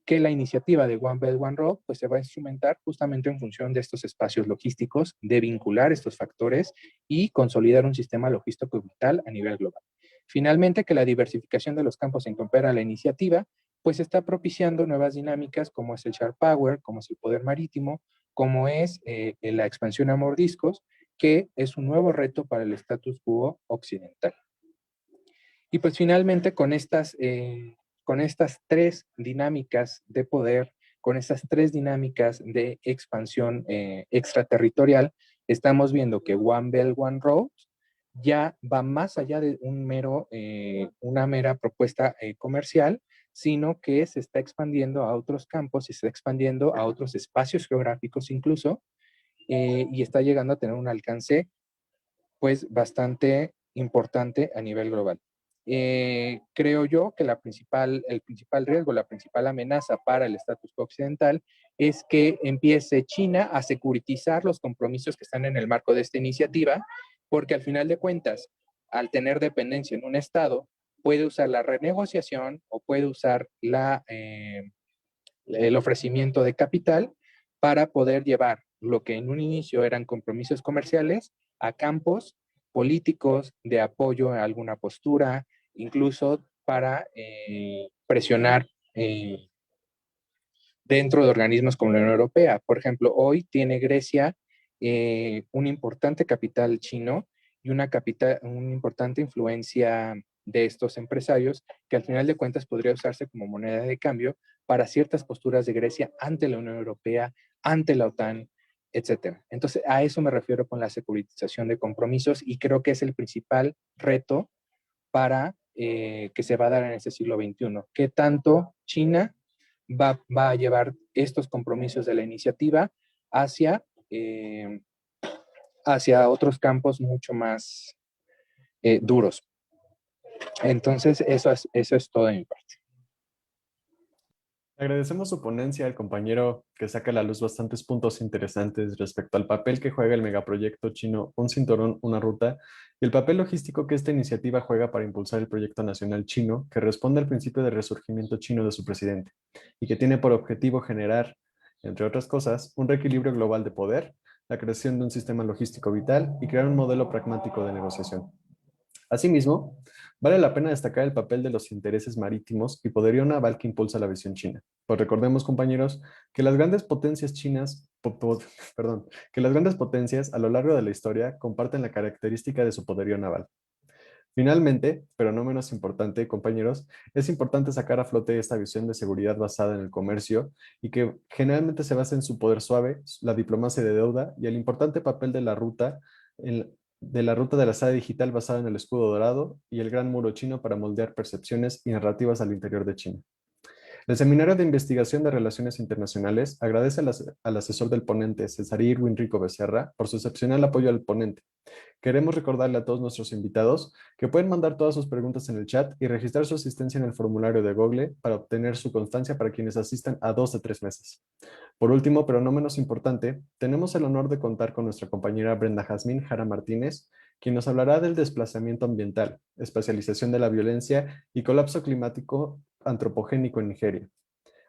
que la iniciativa de One Belt, One Road pues se va a instrumentar justamente en función de estos espacios logísticos, de vincular estos factores y consolidar un sistema logístico vital a nivel global. Finalmente, que la diversificación de los campos en que opera la iniciativa pues está propiciando nuevas dinámicas como es el Sharp Power, como es el poder marítimo, como es la expansión a mordiscos, que es un nuevo reto para el status quo occidental. Y pues finalmente con estas tres dinámicas de poder, con estas tres dinámicas de expansión extraterritorial, estamos viendo que One Belt, One Road ya va más allá de una mera propuesta comercial, sino que se está expandiendo a otros campos, se está expandiendo a otros espacios geográficos incluso, y está llegando a tener un alcance pues bastante importante a nivel global. Creo yo que el principal riesgo, la principal amenaza para el estatus quo occidental es que empiece China a securitizar los compromisos que están en el marco de esta iniciativa, porque al final de cuentas, al tener dependencia en un Estado, puede usar la renegociación o puede usar el ofrecimiento de capital para poder llevar lo que en un inicio eran compromisos comerciales a campos políticos de apoyo a alguna postura, incluso para presionar dentro de organismos como la Unión Europea. Por ejemplo, hoy tiene Grecia un importante capital chino y una importante influencia de estos empresarios que al final de cuentas podría usarse como moneda de cambio para ciertas posturas de Grecia ante la Unión Europea, ante la OTAN, etcétera. Entonces, a eso me refiero con la securitización de compromisos y creo que es el principal reto para que se va a dar en este siglo XXI. ¿Qué tanto China va a llevar estos compromisos de la iniciativa hacia, hacia otros campos mucho más duros? Entonces, eso es todo de mi parte. Agradecemos su ponencia al compañero que saca a la luz bastantes puntos interesantes respecto al papel que juega el megaproyecto chino Un Cinturón, una Ruta y el papel logístico que esta iniciativa juega para impulsar el proyecto nacional chino que responde al principio de resurgimiento chino de su presidente y que tiene por objetivo generar, entre otras cosas, un reequilibrio global de poder, la creación de un sistema logístico vital y crear un modelo pragmático de negociación. Asimismo, vale la pena destacar el papel de los intereses marítimos y poderío naval que impulsa la visión china. Pues recordemos, compañeros, que las grandes potencias chinas, perdón, que las grandes potencias a lo largo de la historia comparten la característica de su poderío naval. Finalmente, pero no menos importante, compañeros, es importante sacar a flote esta visión de seguridad basada en el comercio y que generalmente se basa en su poder suave, la diplomacia de deuda y el importante papel de la ruta de la SAE digital basada en el escudo dorado y el gran muro chino para moldear percepciones y narrativas al interior de China. El Seminario de Investigación de Relaciones Internacionales agradece al asesor del ponente, Cesarí Irwin Rico Becerra, por su excepcional apoyo al ponente. Queremos recordarle a todos nuestros invitados que pueden mandar todas sus preguntas en el chat y registrar su asistencia en el formulario de Google para obtener su constancia para quienes asistan a 2 de 3 meses. Por último, pero no menos importante, tenemos el honor de contar con nuestra compañera Brenda Jazmín Jara Martínez, quien nos hablará del desplazamiento ambiental, especialización de la violencia y colapso climático antropogénico en Nigeria.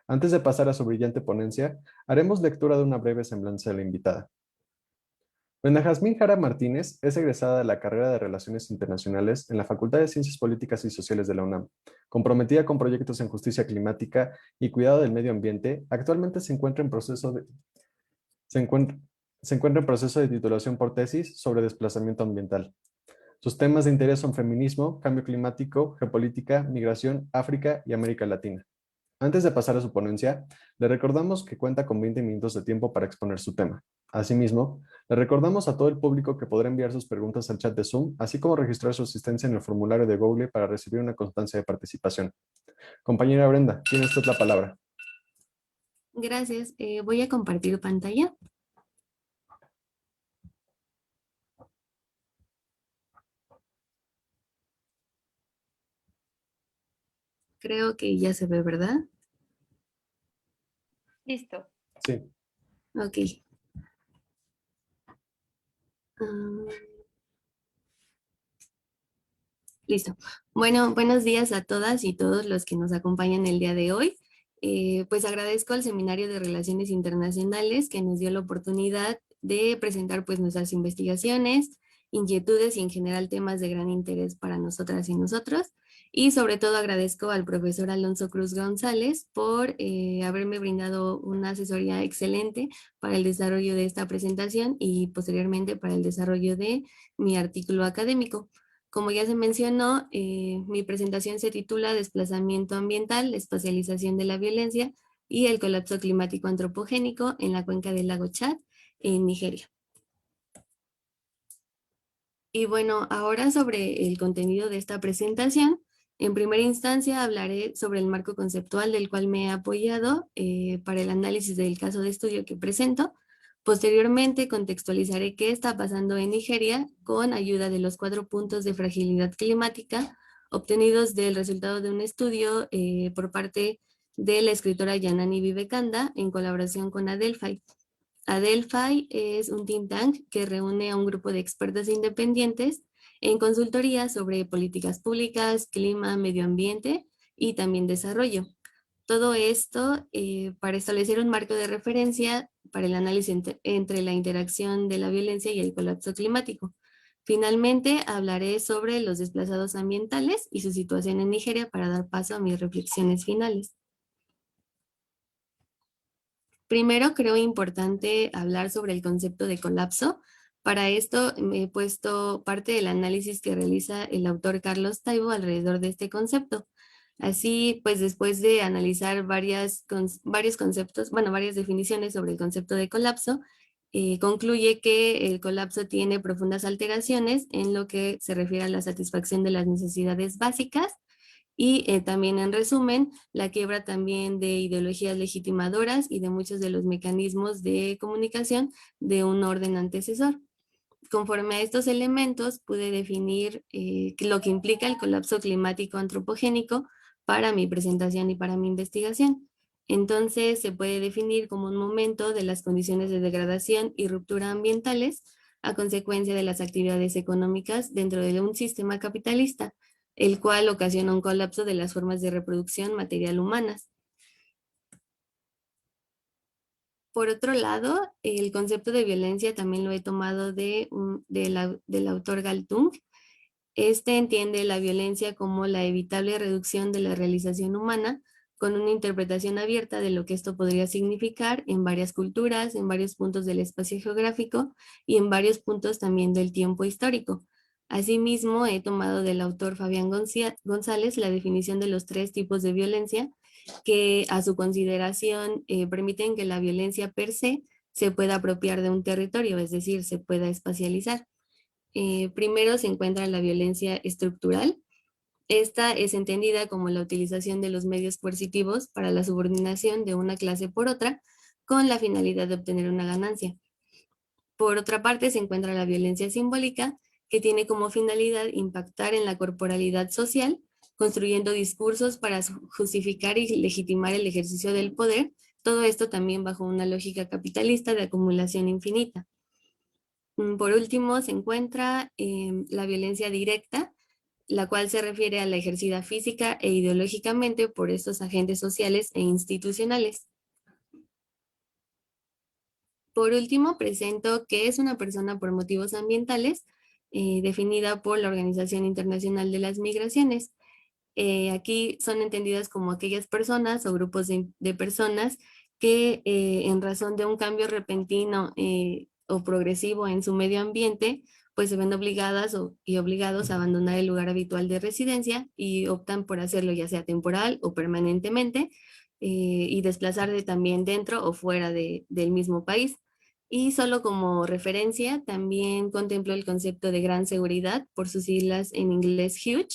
Antes de pasar a su brillante ponencia, haremos lectura de una breve semblanza de la invitada. Brenda Jazmín Jara Martínez es egresada de la carrera de Relaciones Internacionales en la Facultad de Ciencias Políticas y Sociales de la UNAM. Comprometida con proyectos en justicia climática y cuidado del medio ambiente, actualmente se encuentra en proceso de titulación por tesis sobre desplazamiento ambiental. Sus temas de interés son feminismo, cambio climático, geopolítica, migración, África y América Latina. Antes de pasar a su ponencia, le recordamos que cuenta con 20 minutos de tiempo para exponer su tema. Asimismo, le recordamos a todo el público que podrá enviar sus preguntas al chat de Zoom, así como registrar su asistencia en el formulario de Google para recibir una constancia de participación. Compañera Brenda, tiene usted la palabra. Gracias. Voy a compartir pantalla. Creo que ya se ve, ¿verdad? Listo. Sí. Ok. Listo. Bueno, buenos días a todas y todos los que nos acompañan el día de hoy. pues agradezco al Seminario de Relaciones Internacionales que nos dio la oportunidad de presentar pues nuestras investigaciones, inquietudes y en general temas de gran interés para nosotras y nosotros. Y sobre todo agradezco al profesor Alonso Cruz González por haberme brindado una asesoría excelente para el desarrollo de esta presentación y posteriormente para el desarrollo de mi artículo académico. Como ya se mencionó, mi presentación se titula Desplazamiento ambiental, la espacialización de la violencia y el colapso climático antropogénico en la cuenca del lago Chad, en Nigeria. Y bueno, ahora sobre el contenido de esta presentación. En primera instancia hablaré sobre el marco conceptual del cual me he apoyado para el análisis del caso de estudio que presento. Posteriormente contextualizaré qué está pasando en Nigeria con ayuda de los 4 puntos de fragilidad climática obtenidos del resultado de un estudio por parte de la escritora Yanani Vivekanda en colaboración con Adelphi. Adelphi es un think tank que reúne a un grupo de expertos independientes en consultoría sobre políticas públicas, clima, medio ambiente y también desarrollo. Todo esto para establecer un marco de referencia para el análisis entre la interacción de la violencia y el colapso climático. Finalmente, hablaré sobre los desplazados ambientales y su situación en Nigeria para dar paso a mis reflexiones finales. Primero, creo importante hablar sobre el concepto de colapso. Para esto me he puesto parte del análisis que realiza el autor Carlos Taibo alrededor de este concepto. Así, pues después de analizar varios conceptos, bueno, varias definiciones sobre el concepto de colapso, concluye que el colapso tiene profundas alteraciones en lo que se refiere a la satisfacción de las necesidades básicas y también en resumen, la quiebra también de ideologías legitimadoras y de muchos de los mecanismos de comunicación de un orden antecesor. Conforme a estos elementos, pude definir lo que implica el colapso climático antropogénico para mi presentación y para mi investigación. Entonces, se puede definir como un momento de las condiciones de degradación y ruptura ambientales a consecuencia de las actividades económicas dentro de un sistema capitalista, el cual ocasiona un colapso de las formas de reproducción material humanas. Por otro lado, el concepto de violencia también lo he tomado del autor Galtung. Este entiende la violencia como la evitable reducción de la realización humana con una interpretación abierta de lo que esto podría significar en varias culturas, en varios puntos del espacio geográfico y en varios puntos también del tiempo histórico. Asimismo, he tomado del autor Fabián González la definición de los 3 tipos de violencia que a su consideración permiten que la violencia per se pueda apropiar de un territorio, es decir, se pueda espacializar. Primero se encuentra la violencia estructural. Esta es entendida como la utilización de los medios coercitivos para la subordinación de una clase por otra con la finalidad de obtener una ganancia. Por otra parte, se encuentra la violencia simbólica, que tiene como finalidad impactar en la corporalidad social, construyendo discursos para justificar y legitimar el ejercicio del poder, todo esto también bajo una lógica capitalista de acumulación infinita. Por último, se encuentra la violencia directa, la cual se refiere a la ejercida física e ideológicamente por estos agentes sociales e institucionales. Por último, presento qué es una persona por motivos ambientales, definida por la Organización Internacional de las Migraciones. Aquí son entendidas como aquellas personas o grupos de personas que en razón de un cambio repentino o progresivo en su medio ambiente, pues se ven obligadas y obligados a abandonar el lugar habitual de residencia y optan por hacerlo ya sea temporal o permanentemente y desplazarse también dentro o fuera del mismo país. Y solo como referencia, también contemplo el concepto de gran seguridad, por sus siglas en inglés HUGE,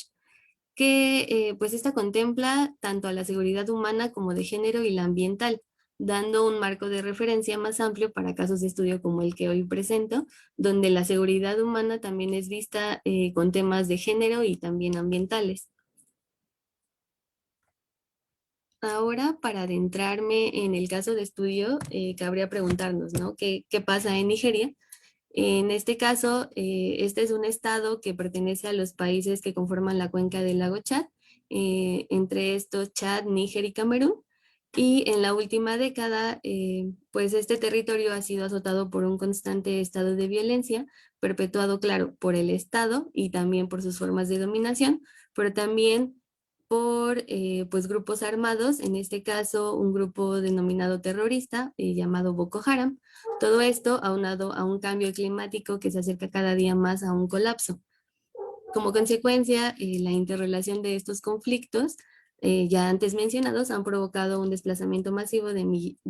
que pues esta contempla tanto a la seguridad humana como de género y la ambiental, dando un marco de referencia más amplio para casos de estudio como el que hoy presento, donde la seguridad humana también es vista con temas de género y también ambientales. Ahora, para adentrarme en el caso de estudio, cabría preguntarnos, ¿no? ¿Qué pasa en Nigeria? En este caso, este es un estado que pertenece a los países que conforman la cuenca del lago Chad, entre estos Chad, Níger y Camerún. Y en la última década, pues este territorio ha sido azotado por un constante estado de violencia, perpetuado, claro, por el Estado y también por sus formas de dominación, pero también por pues grupos armados, en este caso un grupo denominado terrorista llamado Boko Haram. Todo esto aunado a un cambio climático que se acerca cada día más a un colapso. Como consecuencia, la interrelación de estos conflictos, ya antes mencionados, han provocado un desplazamiento masivo de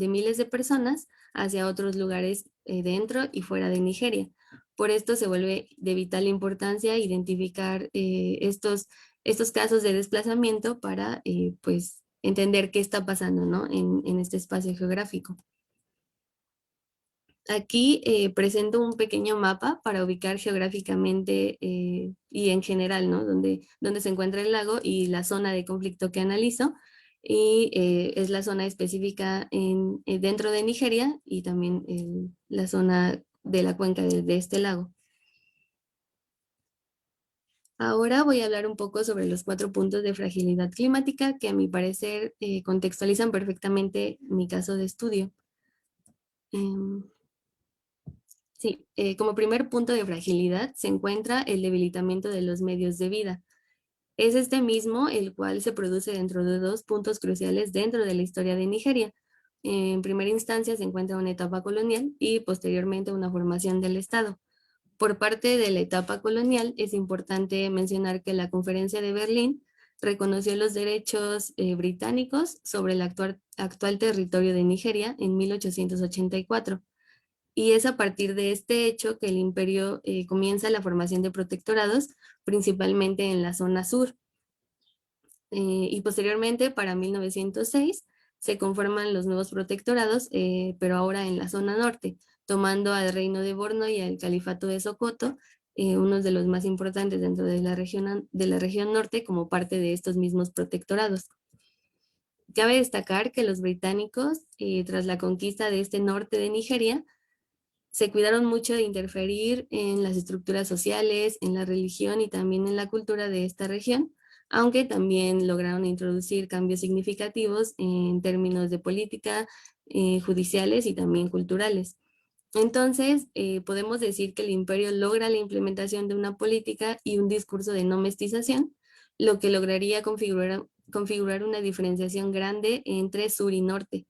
miles de personas hacia otros lugares dentro y fuera de Nigeria. Por esto se vuelve de vital importancia identificar estos casos de desplazamiento para pues, entender qué está pasando, ¿no? en este espacio geográfico. Aquí presento un pequeño mapa para ubicar geográficamente y en general, ¿no? Donde se encuentra el lago y la zona de conflicto que analizo. Y es la zona específica dentro de Nigeria y también la zona de la cuenca de este lago. Ahora voy a hablar un poco sobre los 4 puntos de fragilidad climática que a mi parecer contextualizan perfectamente mi caso de estudio. Em, Sí, como primer punto de fragilidad se encuentra el debilitamiento de los medios de vida. Es este mismo el cual se produce dentro de 2 puntos cruciales dentro de la historia de Nigeria. En primera instancia se encuentra una etapa colonial y posteriormente una formación del Estado. Por parte de la etapa colonial es importante mencionar que la Conferencia de Berlín reconoció los derechos británicos sobre el actual territorio de Nigeria en 1884. Y es a partir de este hecho que el imperio comienza la formación de protectorados, principalmente en la zona sur. Y posteriormente, para 1906, se conforman los nuevos protectorados, pero ahora en la zona norte, tomando al reino de Borno y al califato de Sokoto, unos de los más importantes dentro de la región norte, como parte de estos mismos protectorados. Cabe destacar que los británicos, tras la conquista de este norte de Nigeria, se cuidaron mucho de interferir en las estructuras sociales, en la religión y también en la cultura de esta región, aunque también lograron introducir cambios significativos en términos de política, judiciales y también culturales. Entonces, podemos decir que el imperio logra la implementación de una política y un discurso de no mestización, lo que lograría configurar una diferenciación grande entre sur y norte.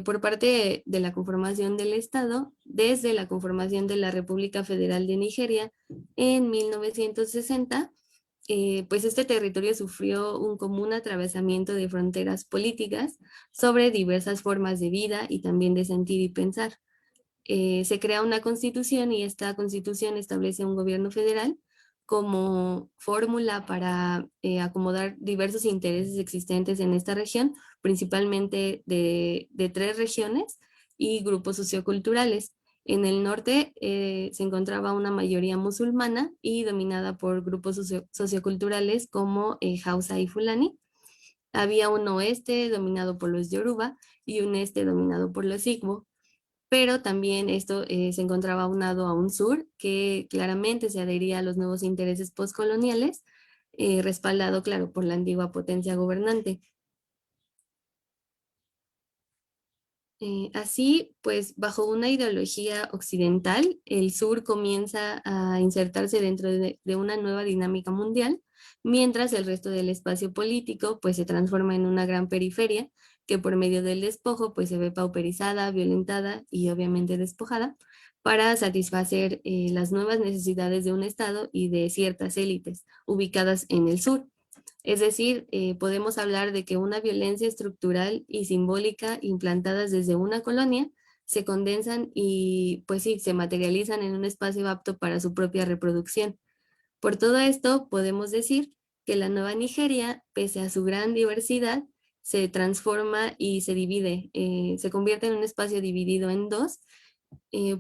Por parte de la conformación del Estado, desde la conformación de la República Federal de Nigeria en 1960, pues este territorio sufrió un común atravesamiento de fronteras políticas sobre diversas formas de vida y también de sentir y pensar. Se crea una constitución y esta constitución establece un gobierno federal como fórmula para acomodar diversos intereses existentes en esta región, principalmente de 3 regiones y grupos socioculturales. En el norte se encontraba una mayoría musulmana y dominada por grupos socioculturales como Hausa y Fulani. Había un oeste dominado por los Yoruba y un este dominado por los Igbo, pero también esto se encontraba aunado a un sur que claramente se adhería a los nuevos intereses postcoloniales, respaldado, claro, por la antigua potencia gobernante. Así, pues, bajo una ideología occidental, el sur comienza a insertarse dentro de una nueva dinámica mundial, mientras el resto del espacio político, pues, se transforma en una gran periferia que por medio del despojo, pues, se ve pauperizada, violentada y obviamente despojada para satisfacer las nuevas necesidades de un Estado y de ciertas élites ubicadas en el sur. Es decir, podemos hablar de que una violencia estructural y simbólica implantadas desde una colonia se condensan y pues sí, se materializan en un espacio apto para su propia reproducción. Por todo esto, podemos decir que la nueva Nigeria, pese a su gran diversidad, se transforma y se divide, se convierte en un espacio dividido en 2.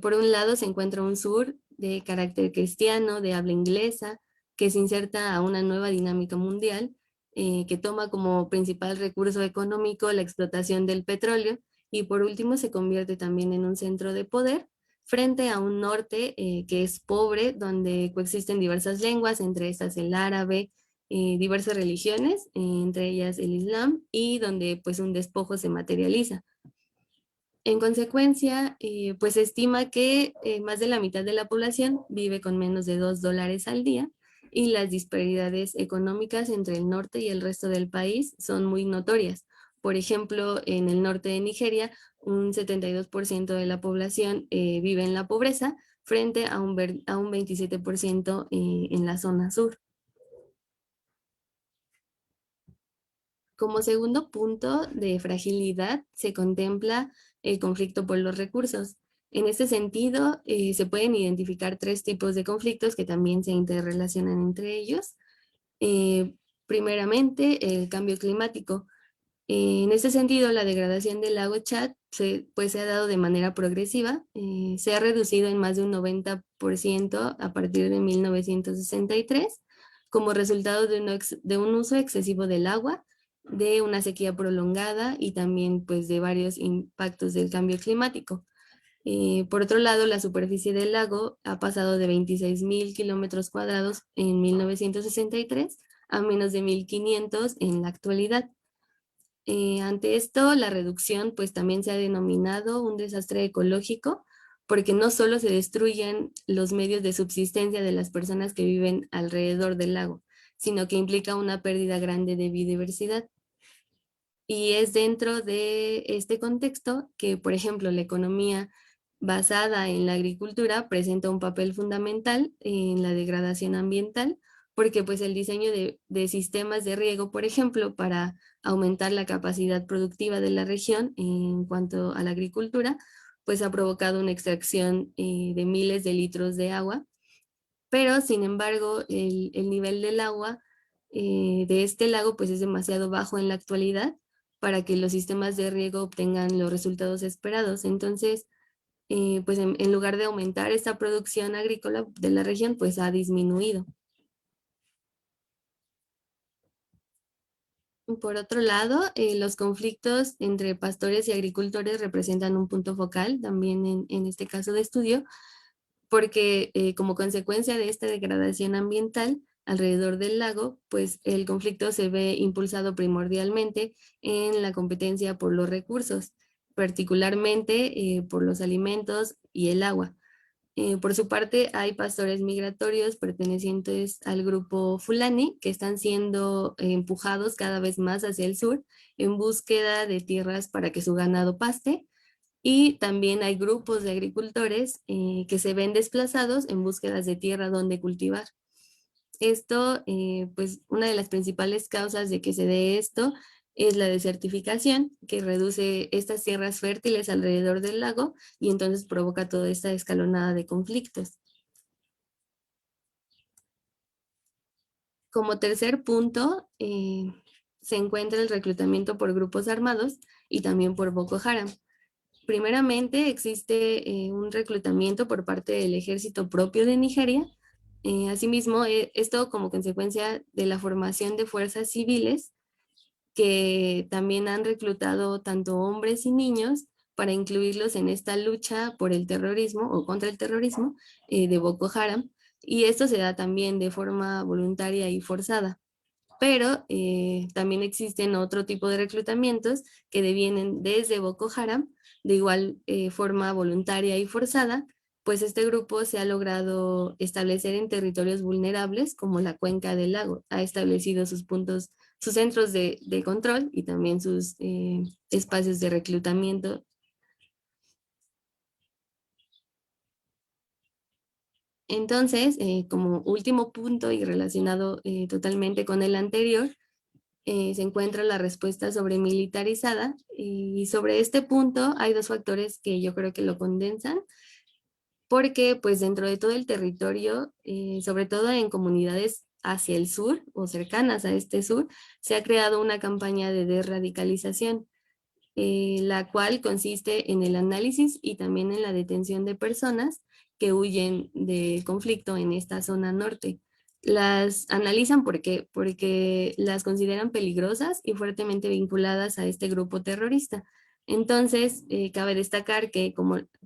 Por un lado se encuentra un sur de carácter cristiano, de habla inglesa, que se inserta a una nueva dinámica mundial, que toma como principal recurso económico la explotación del petróleo y por último se convierte también en un centro de poder frente a un norte que es pobre, donde coexisten diversas lenguas, entre estas el árabe, diversas religiones, entre ellas el Islam, y donde pues un despojo se materializa. En consecuencia, pues se estima que más de la mitad de la población vive con menos de $2 al día y las disparidades económicas entre el norte y el resto del país son muy notorias. Por ejemplo, en el norte de Nigeria, un 72% de la población vive en la pobreza frente a un 27% en la zona sur. Como segundo punto de fragilidad se contempla el conflicto por los recursos. En este sentido, se pueden identificar 3 tipos de conflictos que también se interrelacionan entre ellos. Primeramente, el cambio climático. En este sentido, la degradación del lago Chad pues, se ha dado de manera progresiva. Se ha reducido en más de un 90% a partir de 1963 como resultado de un uso excesivo del agua, de una sequía prolongada y también pues, de varios impactos del cambio climático. Por otro lado, la superficie del lago ha pasado de 26.000 kilómetros cuadrados en 1963 a menos de 1.500 en la actualidad. Ante esto, la reducción pues también se ha denominado un desastre ecológico porque no solo se destruyen los medios de subsistencia de las personas que viven alrededor del lago, sino que implica una pérdida grande de biodiversidad. Y es dentro de este contexto que, por ejemplo, la economía basada en la agricultura presenta un papel fundamental en la degradación ambiental, porque pues el diseño de sistemas de riego, por ejemplo, para aumentar la capacidad productiva de la región en cuanto a la agricultura, pues ha provocado una extracción de miles de litros de agua, pero sin embargo el nivel del agua de este lago pues es demasiado bajo en la actualidad para que los sistemas de riego obtengan los resultados esperados. Entonces, pues en lugar de aumentar esta producción agrícola de la región, pues ha disminuido. Por otro lado, los conflictos entre pastores y agricultores representan un punto focal también en este caso de estudio, porque como consecuencia de esta degradación ambiental alrededor del lago, pues el conflicto se ve impulsado primordialmente en la competencia por los recursos, particularmente por los alimentos y el agua. Por su parte, hay pastores migratorios pertenecientes al grupo Fulani que están siendo empujados cada vez más hacia el sur en búsqueda de tierras para que su ganado paste. Y también hay grupos de agricultores que se ven desplazados en búsquedas de tierra donde cultivar. Esto, pues una de las principales causas de que se dé esto es la desertificación, que reduce estas tierras fértiles alrededor del lago y entonces provoca toda esta escalonada de conflictos. Como tercer punto, se encuentra el reclutamiento por grupos armados y también por Boko Haram. Primeramente, existe un reclutamiento por parte del ejército propio de Nigeria. Asimismo, esto como consecuencia de la formación de fuerzas civiles que también han reclutado tanto hombres y niños para incluirlos en esta lucha por el terrorismo o contra el terrorismo de Boko Haram. Y esto se da también de forma voluntaria y forzada. Pero también existen otro tipo de reclutamientos que devienen desde Boko Haram, de igual forma voluntaria y forzada, pues este grupo se ha logrado establecer en territorios vulnerables como la cuenca del lago. Ha establecido sus puntos, sus centros de control y también sus espacios de reclutamiento. Entonces, como último punto y relacionado totalmente con el anterior, se encuentra la respuesta sobre militarizada y sobre este punto hay 2 factores que yo creo que lo condensan porque pues dentro de todo el territorio, sobre todo en comunidades hacia el sur o cercanas a este sur, se ha creado una campaña de desradicalización, la cual consiste en el análisis y también en la detención de personas que huyen del conflicto en esta zona norte. Las analizan porque las consideran peligrosas y fuertemente vinculadas a este grupo terrorista. Entonces, cabe destacar que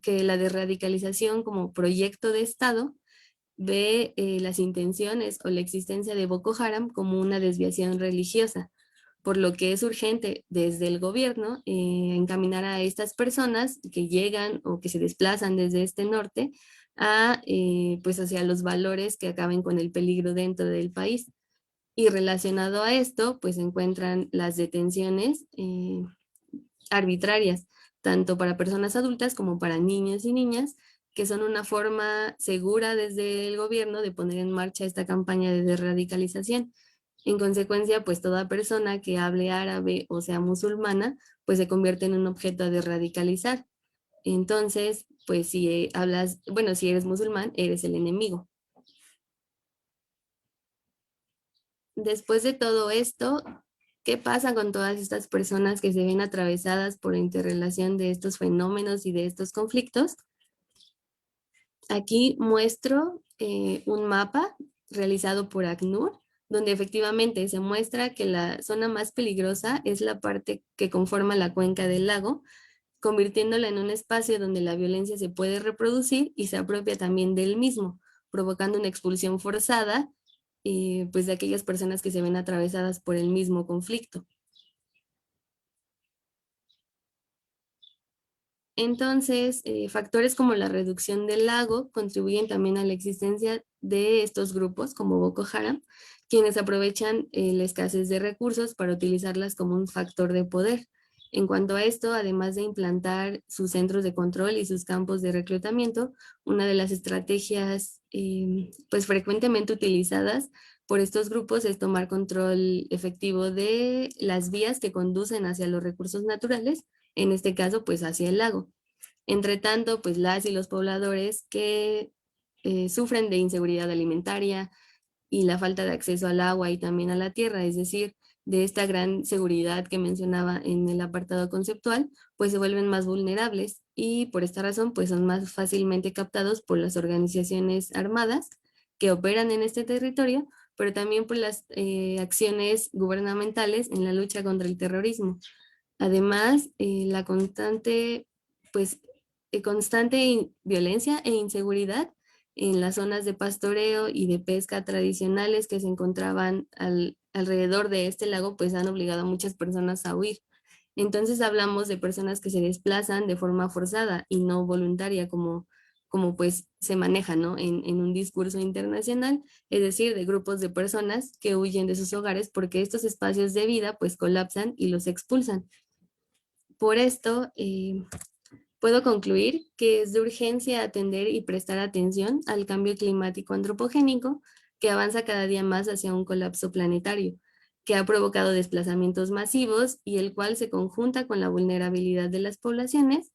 la desradicalización como proyecto de Estado ve las intenciones o la existencia de Boko Haram como una desviación religiosa, por lo que es urgente desde el gobierno encaminar a estas personas que llegan o que se desplazan desde este norte a, pues hacia los valores que acaben con el peligro dentro del país. Y relacionado a esto, pues se encuentran las detenciones arbitrarias, tanto para personas adultas como para niños y niñas, que son una forma segura desde el gobierno de poner en marcha esta campaña de desradicalización. En consecuencia, pues toda persona que hable árabe o sea musulmana, pues se convierte en un objeto a desradicalizar. Entonces, pues si hablas, bueno, si eres musulmán, eres el enemigo. Después de todo esto, ¿qué pasa con todas estas personas que se ven atravesadas por la interrelación de estos fenómenos y de estos conflictos? Aquí muestro un mapa realizado por ACNUR, donde efectivamente se muestra que la zona más peligrosa es la parte que conforma la cuenca del lago, convirtiéndola en un espacio donde la violencia se puede reproducir y se apropia también del mismo, provocando una expulsión forzada pues de aquellas personas que se ven atravesadas por el mismo conflicto. Entonces, factores como la reducción del lago contribuyen también a la existencia de estos grupos como Boko Haram, quienes aprovechan la escasez de recursos para utilizarlas como un factor de poder. En cuanto a esto, además de implantar sus centros de control y sus campos de reclutamiento, una de las estrategias pues frecuentemente utilizadas por estos grupos es tomar control efectivo de las vías que conducen hacia los recursos naturales, en este caso pues hacia el lago. Entre tanto, pues las y los pobladores que sufren de inseguridad alimentaria y la falta de acceso al agua y también a la tierra, es decir, de esta gran seguridad que mencionaba en el apartado conceptual, pues se vuelven más vulnerables y por esta razón pues son más fácilmente captados por las organizaciones armadas que operan en este territorio, pero también por las acciones gubernamentales en la lucha contra el terrorismo. Además, la constante, pues, constante violencia e inseguridad en las zonas de pastoreo y de pesca tradicionales que se encontraban alrededor de este lago, pues han obligado a muchas personas a huir. Entonces hablamos de personas que se desplazan de forma forzada y no voluntaria, como pues se maneja, ¿no? En un discurso internacional, es decir, de grupos de personas que huyen de sus hogares porque estos espacios de vida pues colapsan y los expulsan. Por esto, puedo concluir que es de urgencia atender y prestar atención al cambio climático antropogénico que avanza cada día más hacia un colapso planetario, que ha provocado desplazamientos masivos y el cual se conjunta con la vulnerabilidad de las poblaciones.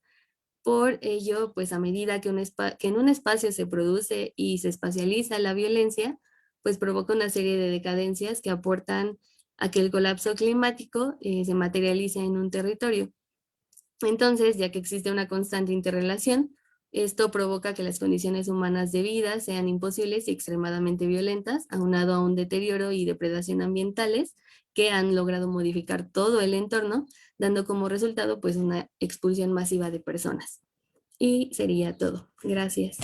Por ello, pues a medida que en un espacio se produce y se espacializa la violencia, pues provoca una serie de decadencias que aportan a que el colapso climático se materialice en un territorio. Entonces, ya que existe una constante interrelación, esto provoca que las condiciones humanas de vida sean imposibles y extremadamente violentas, aunado a un deterioro y depredación ambientales que han logrado modificar todo el entorno, dando como resultado pues una expulsión masiva de personas. Y sería todo. Gracias.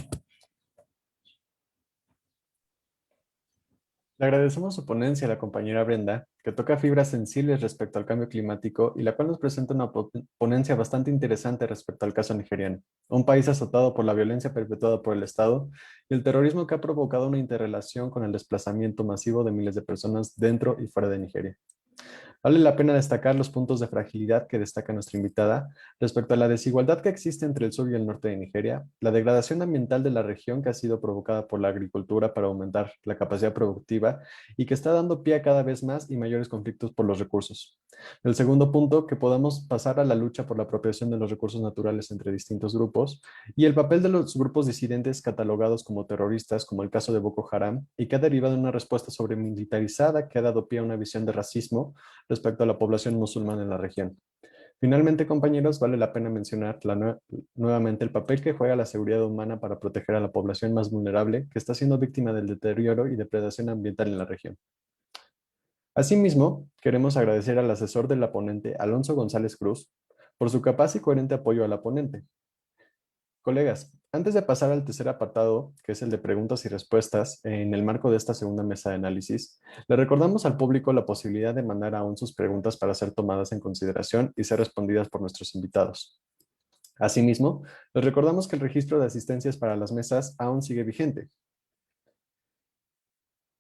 Le agradecemos su ponencia a la compañera Brenda, que toca fibras sensibles respecto al cambio climático y la cual nos presenta una ponencia bastante interesante respecto al caso nigeriano, un país azotado por la violencia perpetuada por el Estado y el terrorismo que ha provocado una interrelación con el desplazamiento masivo de miles de personas dentro y fuera de Nigeria. Vale la pena destacar los puntos de fragilidad que destaca nuestra invitada respecto a la desigualdad que existe entre el sur y el norte de Nigeria, la degradación ambiental de la región que ha sido provocada por la agricultura para aumentar la capacidad productiva y que está dando pie a cada vez más y mayores conflictos por los recursos. El segundo punto, que podamos pasar a la lucha por la apropiación de los recursos naturales entre distintos grupos y el papel de los grupos disidentes catalogados como terroristas, como el caso de Boko Haram, y que ha derivado en una respuesta sobremilitarizada que ha dado pie a una visión de racismo respecto a la población musulmana en la región. Finalmente, compañeros, vale la pena mencionar nuevamente el papel que juega la seguridad humana para proteger a la población más vulnerable que está siendo víctima del deterioro y depredación ambiental en la región. Asimismo, queremos agradecer al asesor de la ponente, Alonso González Cruz, por su capaz y coherente apoyo a la ponente. Colegas, Antes de pasar al tercer apartado, que es el de preguntas y respuestas, en el marco de esta segunda mesa de análisis, le recordamos al público la posibilidad de mandar aún sus preguntas para ser tomadas en consideración y ser respondidas por nuestros invitados. Asimismo, les recordamos que el registro de asistencias para las mesas aún sigue vigente.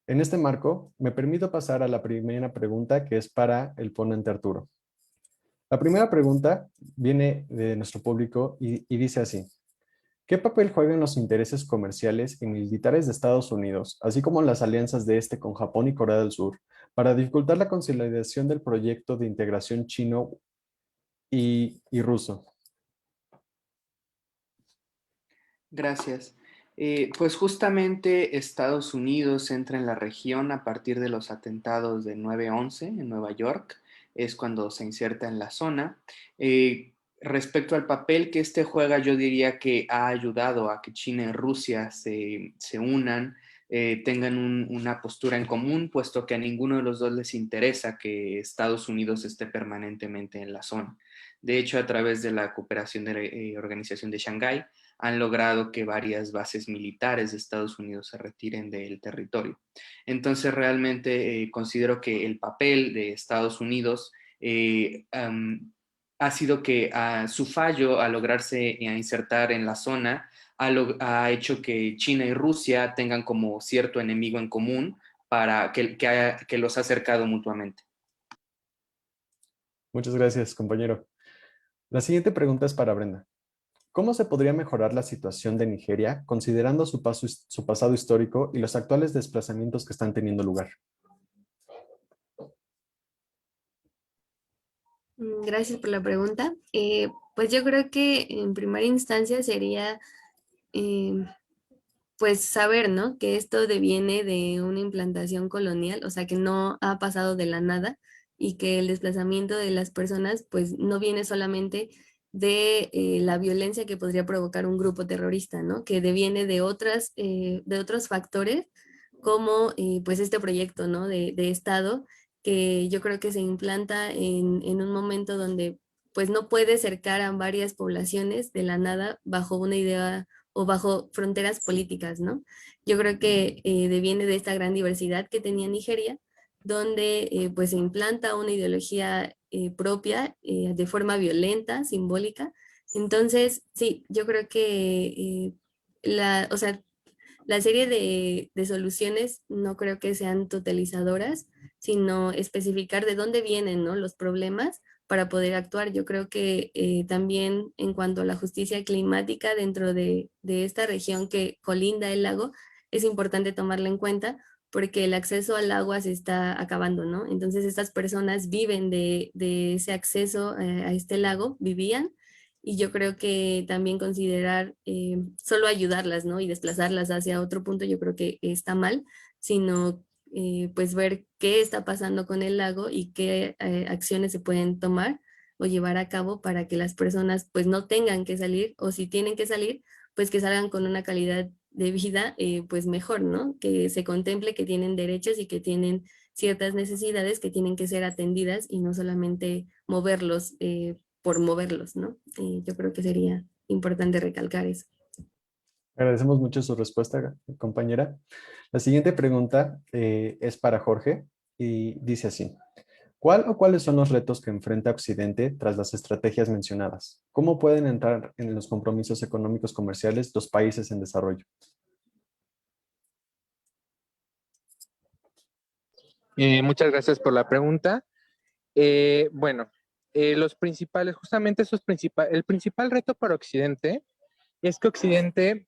En este marco, me permito pasar a la primera pregunta, que es para el ponente Arturo. La primera pregunta viene de nuestro público y dice así: ¿qué papel juegan los intereses comerciales y militares de Estados Unidos, así como las alianzas de este con Japón y Corea del Sur, para dificultar la consolidación del proyecto de integración chino y ruso? Gracias. Pues justamente Estados Unidos entra en la región a partir de los atentados de 9/11 en Nueva York, es cuando se inserta en la zona. Respecto al papel que este juega, yo diría que ha ayudado a que China y Rusia se unan, tengan una postura en común, puesto que a ninguno de los dos les interesa que Estados Unidos esté permanentemente en la zona. De hecho, a través de la cooperación de la Organización de Shanghái, han logrado que varias bases militares de Estados Unidos se retiren del territorio. Entonces, realmente considero que el papel de Estados Unidos ha sido que su fallo a lograrse a insertar en la zona ha hecho que China y Rusia tengan como cierto enemigo en común para que los ha acercado mutuamente. Muchas gracias, compañero. La siguiente pregunta es para Brenda. ¿Cómo se podría mejorar la situación de Nigeria considerando su pasado histórico y los actuales desplazamientos que están teniendo lugar? Gracias por la pregunta. Pues yo creo que en primera instancia sería eh, pues saber, ¿no? Que esto deviene de una implantación colonial, o sea, que no ha pasado de la nada y que el desplazamiento de las personas pues no viene solamente de la violencia que podría provocar un grupo terrorista, ¿no? Que deviene de otros factores como pues este proyecto, ¿no? De Estado que yo creo que se implanta en un momento donde pues no puede cercar a varias poblaciones de la nada bajo una idea o bajo fronteras políticas, ¿no? Yo creo que deviene de esta gran diversidad que tenía Nigeria, donde pues se implanta una ideología propia de forma violenta, simbólica. Entonces, sí, yo creo que o sea, la serie de soluciones no creo que sean totalizadoras, sino especificar de dónde vienen, ¿no? Los problemas para poder actuar. Yo creo que también en cuanto a la justicia climática dentro de esta región que colinda el lago, es importante tomarla en cuenta porque el acceso al agua se está acabando, ¿no? Entonces estas personas viven de ese acceso a este lago, vivían, y yo creo que también considerar solo ayudarlas, ¿no? Y desplazarlas hacia otro punto, yo creo que está mal, sino pues ver qué está pasando con el lago y qué acciones se pueden tomar o llevar a cabo para que las personas pues no tengan que salir, o si tienen que salir, pues que salgan con una calidad de vida pues mejor, ¿no? Que se contemple que tienen derechos y que tienen ciertas necesidades que tienen que ser atendidas y no solamente moverlos por moverlos, ¿no? Yo creo que sería importante recalcar eso. Agradecemos mucho su respuesta, compañera. La siguiente pregunta es para Jorge y dice así: ¿cuál o cuáles son los retos que enfrenta Occidente tras las estrategias mencionadas? ¿Cómo pueden entrar en los compromisos económicos comerciales los países en desarrollo? Muchas gracias por la pregunta. Bueno, los principales, justamente el principal reto para Occidente es que Occidente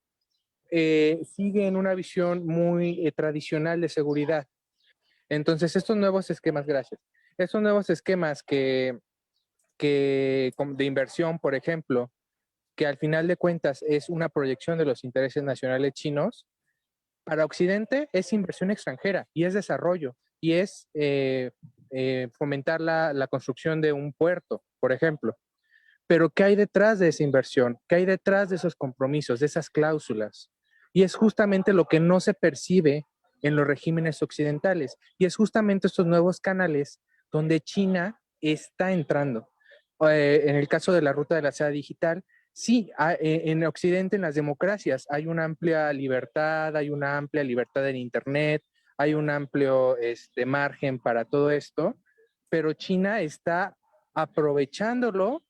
sigue en una visión muy tradicional de seguridad. Entonces, estos nuevos esquemas de inversión, por ejemplo, que al final de cuentas es una proyección de los intereses nacionales chinos, para Occidente es inversión extranjera y es desarrollo y es fomentar la construcción de un puerto, por ejemplo. Pero ¿qué hay detrás de esa inversión? ¿Qué hay detrás de esos compromisos, de esas cláusulas? Y es justamente lo que no se percibe en los regímenes occidentales. Y es justamente estos nuevos canales donde China está entrando. En el caso de la ruta de la seda digital, Sí, en Occidente, en las democracias, hay una amplia libertad, hay una amplia libertad en Internet, hay un amplio margen para todo esto, pero China está aprovechándolo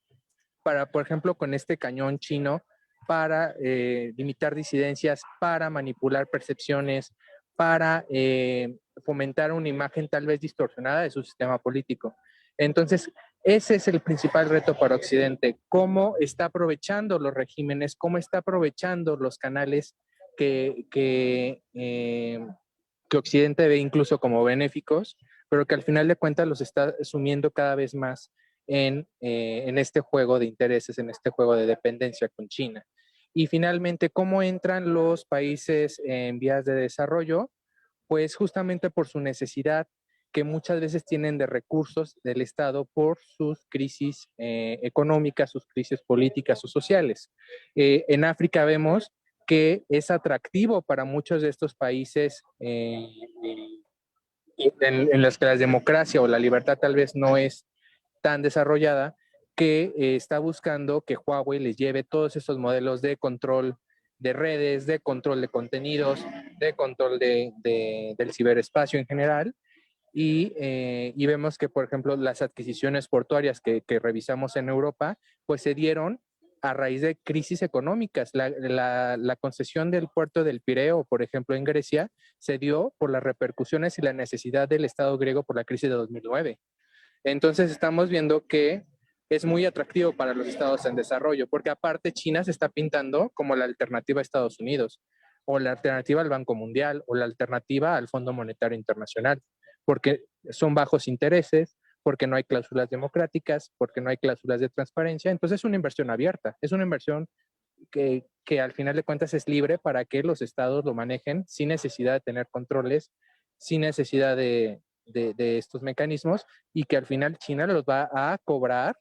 para, por ejemplo, con este cañón chino, para limitar disidencias, para manipular percepciones, para fomentar una imagen tal vez distorsionada de su sistema político. Entonces, ese es el principal reto para Occidente, cómo está aprovechando los regímenes, cómo está aprovechando los canales que Occidente ve incluso como benéficos, pero que al final de cuentas los está sumiendo cada vez más en este juego de intereses, en este juego de dependencia con China. Y finalmente, ¿cómo entran los países en vías de desarrollo? Pues justamente por su necesidad que muchas veces tienen de recursos del Estado por sus crisis económicas, sus crisis políticas o sociales. En África vemos que es atractivo para muchos de estos países en los que la democracia o la libertad tal vez no es tan desarrollada, que está buscando que Huawei les lleve todos esos modelos de control de redes, de control de contenidos, de control del ciberespacio en general. Y vemos que, por ejemplo, las adquisiciones portuarias que revisamos en Europa, pues se dieron a raíz de crisis económicas. La concesión del puerto del Pireo, por ejemplo, en Grecia, se dio por las repercusiones y la necesidad del Estado griego por la crisis de 2009. Entonces estamos viendo que es muy atractivo para los estados en desarrollo, porque aparte China se está pintando como la alternativa a Estados Unidos, o la alternativa al Banco Mundial, o la alternativa al Fondo Monetario Internacional, porque son bajos intereses, porque no hay cláusulas democráticas, porque no hay cláusulas de transparencia. Entonces es una inversión abierta, es una inversión que al final de cuentas es libre para que los estados lo manejen sin necesidad de tener controles, sin necesidad de estos mecanismos, y que al final China los va a cobrar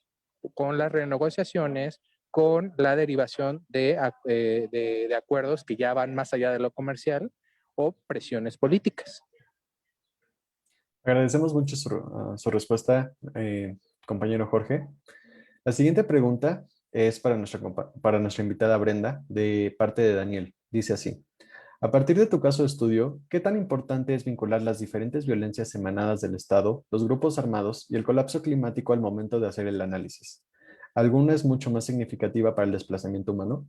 con las renegociaciones, con la derivación de acuerdos que ya van más allá de lo comercial o presiones políticas. Agradecemos mucho su respuesta, compañero Jorge. La siguiente pregunta es para nuestra invitada Brenda, de parte de Daniel. Dice así: a partir de tu caso de estudio, ¿qué tan importante es vincular las diferentes violencias emanadas del Estado, los grupos armados y el colapso climático al momento de hacer el análisis? ¿Alguna es mucho más significativa para el desplazamiento humano?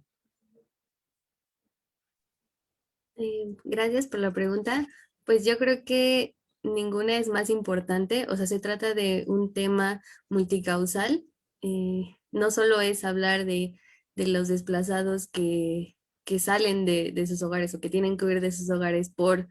Gracias por la pregunta. Pues yo creo que ninguna es más importante, o sea, se trata de un tema multicausal. No solo es hablar de los desplazados que salen de sus hogares o que tienen que huir de sus hogares por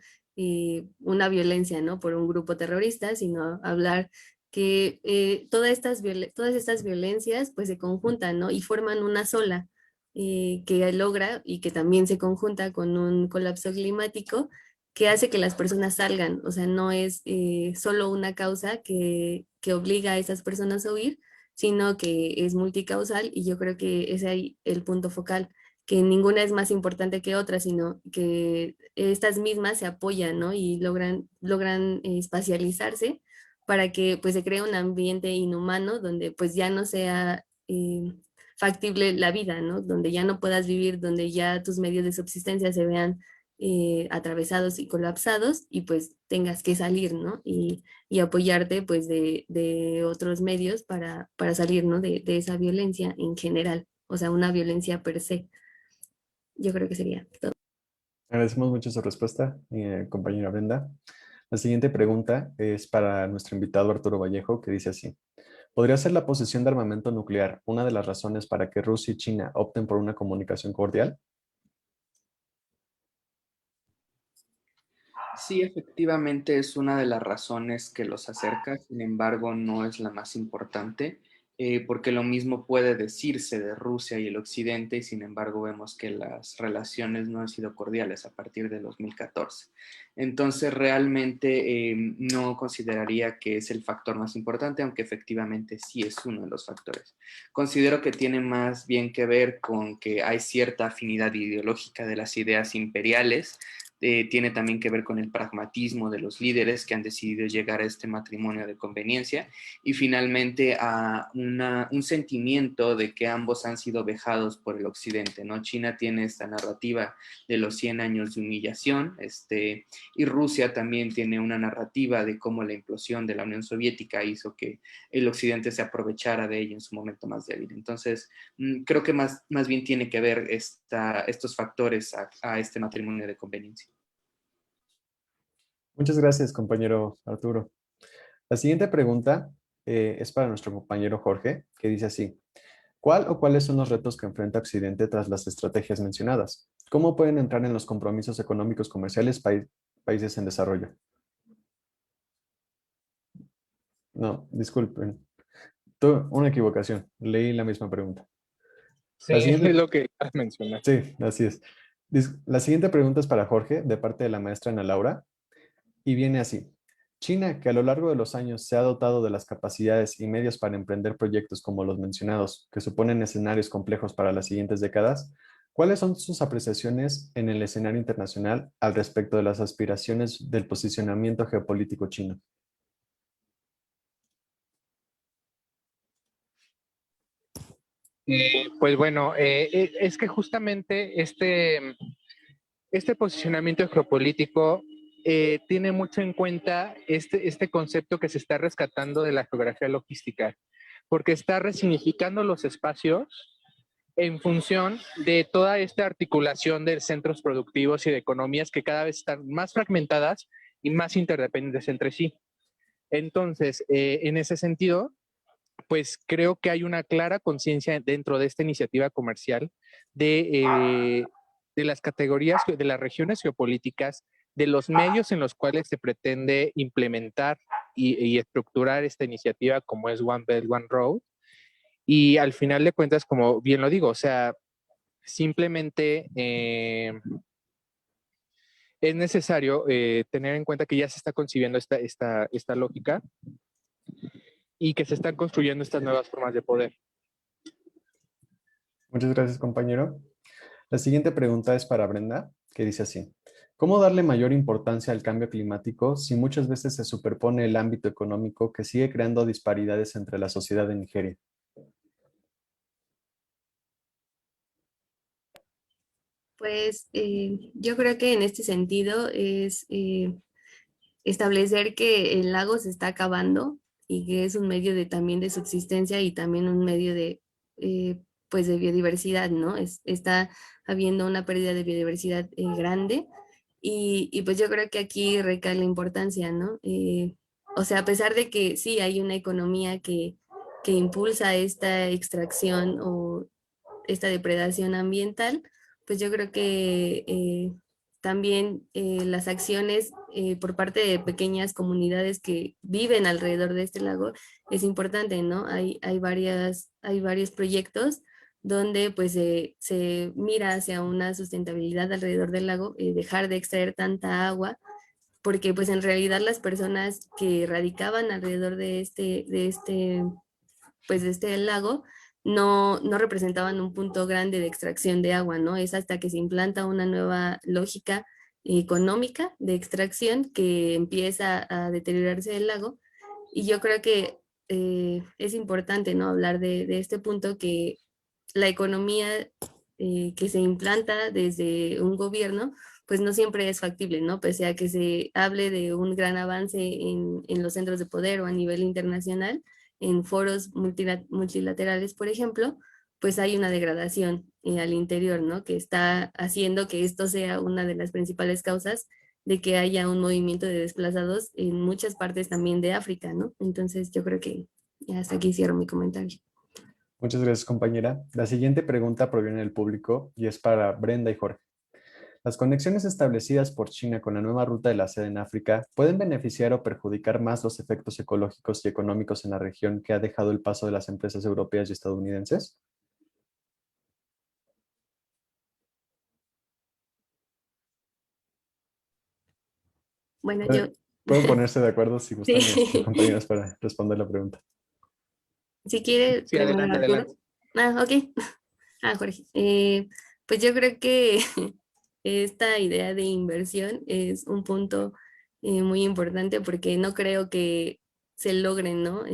una violencia, ¿no? Por un grupo terrorista, sino hablar que todas estas violencias pues se conjuntan, ¿no? Y forman una sola que logra y que también se conjunta con un colapso climático que hace que las personas salgan. O sea, no es solo una causa que obliga a esas personas a huir, sino que es multicausal y yo creo que ese es ahí el punto focal, que ninguna es más importante que otra, sino que estas mismas se apoyan, ¿no? Y logran espacializarse para que pues se cree un ambiente inhumano donde pues ya no sea factible la vida, ¿no? Donde ya no puedas vivir, donde ya tus medios de subsistencia se vean atravesados y colapsados y pues tengas que salir, ¿no? Y apoyarte pues de otros medios para salir, ¿no? De esa violencia en general, o sea, una violencia per se. Yo creo que sería todo. Agradecemos mucho su respuesta, compañera Brenda. La siguiente pregunta es para nuestro invitado Arturo Vallejo, que dice así: ¿podría ser la posesión de armamento nuclear una de las razones para que Rusia y China opten por una comunicación cordial? Sí, efectivamente es una de las razones que los acerca, sin embargo, no es la más importante, porque lo mismo puede decirse de Rusia y el Occidente, y sin embargo vemos que las relaciones no han sido cordiales a partir de 2014. Entonces, realmente no consideraría que es el factor más importante, aunque efectivamente sí es uno de los factores. Considero que tiene más bien que ver con que hay cierta afinidad ideológica de las ideas imperiales tiene también que ver con el pragmatismo de los líderes que han decidido llegar a este matrimonio de conveniencia, y finalmente a un sentimiento de que ambos han sido vejados por el occidente, ¿no? China tiene esta narrativa de los 100 años de humillación, y Rusia también tiene una narrativa de cómo la implosión de la Unión Soviética hizo que el occidente se aprovechara de ello en su momento más débil. Entonces, creo que más bien tiene que ver estos factores a este matrimonio de conveniencia. Muchas gracias, compañero Arturo. La siguiente pregunta es para nuestro compañero Jorge, que dice así: ¿cuál o cuáles son los retos que enfrenta Occidente tras las estrategias mencionadas? ¿Cómo pueden entrar en los compromisos económicos comerciales países en desarrollo? No, disculpen. Una equivocación. Leí la misma pregunta. Sí, La es siguiente, lo que acabas de mencionar. sí, así es. La siguiente pregunta es para Jorge, de parte de la maestra Ana Laura, y viene así. China, que a lo largo de los años se ha dotado de las capacidades y medios para emprender proyectos como los mencionados, que suponen escenarios complejos para las siguientes décadas, ¿cuáles son sus apreciaciones en el escenario internacional al respecto de las aspiraciones del posicionamiento geopolítico chino? Pues bueno, es que justamente este posicionamiento geopolítico tiene mucho en cuenta este concepto que se está rescatando de la geografía logística, porque está resignificando los espacios en función de toda esta articulación de centros productivos y de economías que cada vez están más fragmentadas y más interdependientes entre sí. Entonces, en ese sentido, pues creo que hay una clara conciencia dentro de esta iniciativa comercial de las categorías, de las regiones geopolíticas, de los medios en los cuales se pretende implementar y estructurar esta iniciativa como es One Belt, One Road. Y al final de cuentas, como bien lo digo, o sea, simplemente es necesario tener en cuenta que ya se está concibiendo esta lógica y que se están construyendo estas nuevas formas de poder. Muchas gracias, compañero. La siguiente pregunta es para Brenda, que dice así: ¿cómo darle mayor importancia al cambio climático si muchas veces se superpone el ámbito económico que sigue creando disparidades entre la sociedad de Nigeria? Pues yo creo que en este sentido es establecer que el lago se está acabando y que es un medio de también de subsistencia y también un medio de eh, pues de biodiversidad, ¿no? Está habiendo una pérdida de biodiversidad grande y pues yo creo que aquí recae la importancia, ¿no? O sea, a pesar de que sí hay una economía que impulsa esta extracción o esta depredación ambiental, pues yo creo que también las acciones por parte de pequeñas comunidades que viven alrededor de este lago es importante, ¿no? Hay varios proyectos donde pues se mira hacia una sustentabilidad alrededor del lago, dejar de extraer tanta agua, porque pues en realidad las personas que radicaban alrededor pues de este lago no representaban un punto grande de extracción de agua, ¿no? Es hasta que se implanta una nueva lógica económica de extracción que empieza a deteriorarse el lago. Y yo creo que es importante, ¿no? Hablar de este punto que la economía que se implanta desde un gobierno, pues no siempre es factible, ¿no? Pese a que se hable de un gran avance en los centros de poder o a nivel internacional, en foros multilaterales, por ejemplo, pues hay una degradación al interior, ¿no? Que está haciendo que esto sea una de las principales causas de que haya un movimiento de desplazados en muchas partes también de África, ¿no? Entonces yo creo que ya hasta aquí cierro mi comentario. Muchas gracias, compañera. La siguiente pregunta proviene del público y es para Brenda y Jorge. ¿Las conexiones establecidas por China con la nueva ruta de la seda en África pueden beneficiar o perjudicar más los efectos ecológicos y económicos en la región que ha dejado el paso de las empresas europeas y estadounidenses? Bueno, yo, Pueden pueden ponerse de acuerdo si gustan, sí, compañeros, para responder la pregunta. si quiere, Sí, primero adelante. Arturo. Ah, ok. Ah, Jorge. Pues yo creo que esta idea de inversión es un punto muy importante porque no creo que se logre, ¿no?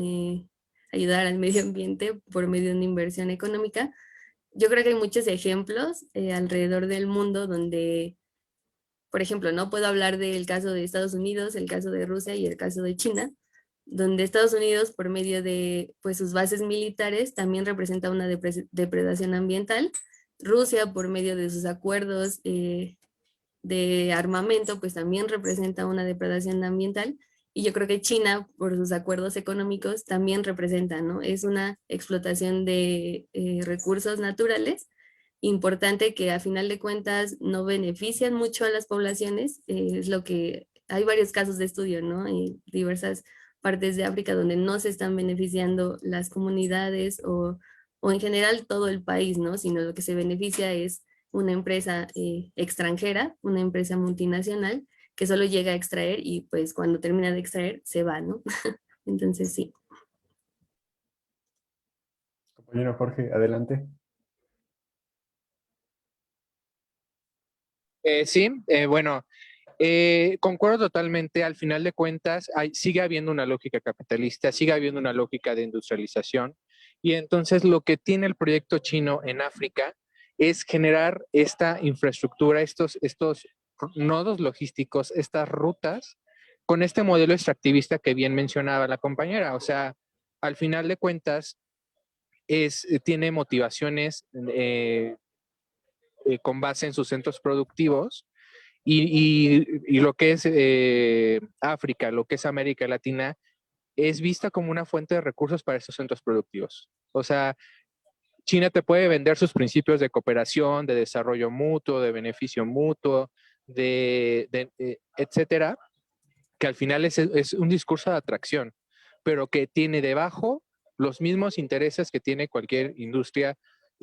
Ayudar al medio ambiente por medio de una inversión económica. Yo creo que hay muchos ejemplos alrededor del mundo donde, por ejemplo, no puedo hablar del caso de Estados Unidos, el caso de Rusia y el caso de China, donde Estados Unidos, por medio de pues, sus bases militares, también representa una depredación ambiental. Rusia, por medio de sus acuerdos de armamento, pues también representa una depredación ambiental. Y yo creo que China, por sus acuerdos económicos, también representa, ¿no? Es una explotación de recursos naturales importante que a final de cuentas no benefician mucho a las poblaciones. Es lo que hay varios casos de estudio, ¿no? En diversas partes de África donde no se están beneficiando las comunidades o en general todo el país, ¿no? Sino lo que se beneficia es una empresa extranjera, una empresa multinacional que solo llega a extraer y pues cuando termina de extraer se va, ¿no? Entonces sí. Compañero Jorge, adelante. Sí, bueno, concuerdo totalmente. Al final de cuentas, sigue habiendo una lógica capitalista, sigue habiendo una lógica de industrialización. Y entonces lo que tiene el proyecto chino en África es generar esta infraestructura, estos nodos logísticos, estas rutas, con este modelo extractivista que bien mencionaba la compañera. O sea, al final de cuentas, tiene motivaciones con base en sus centros productivos y lo que es África, lo que es América Latina, es vista como una fuente de recursos para estos centros productivos. O sea, China te puede vender sus principios de cooperación, de desarrollo mutuo, de beneficio mutuo, etcétera, que al final es un discurso de atracción, pero que tiene debajo los mismos intereses que tiene cualquier industria,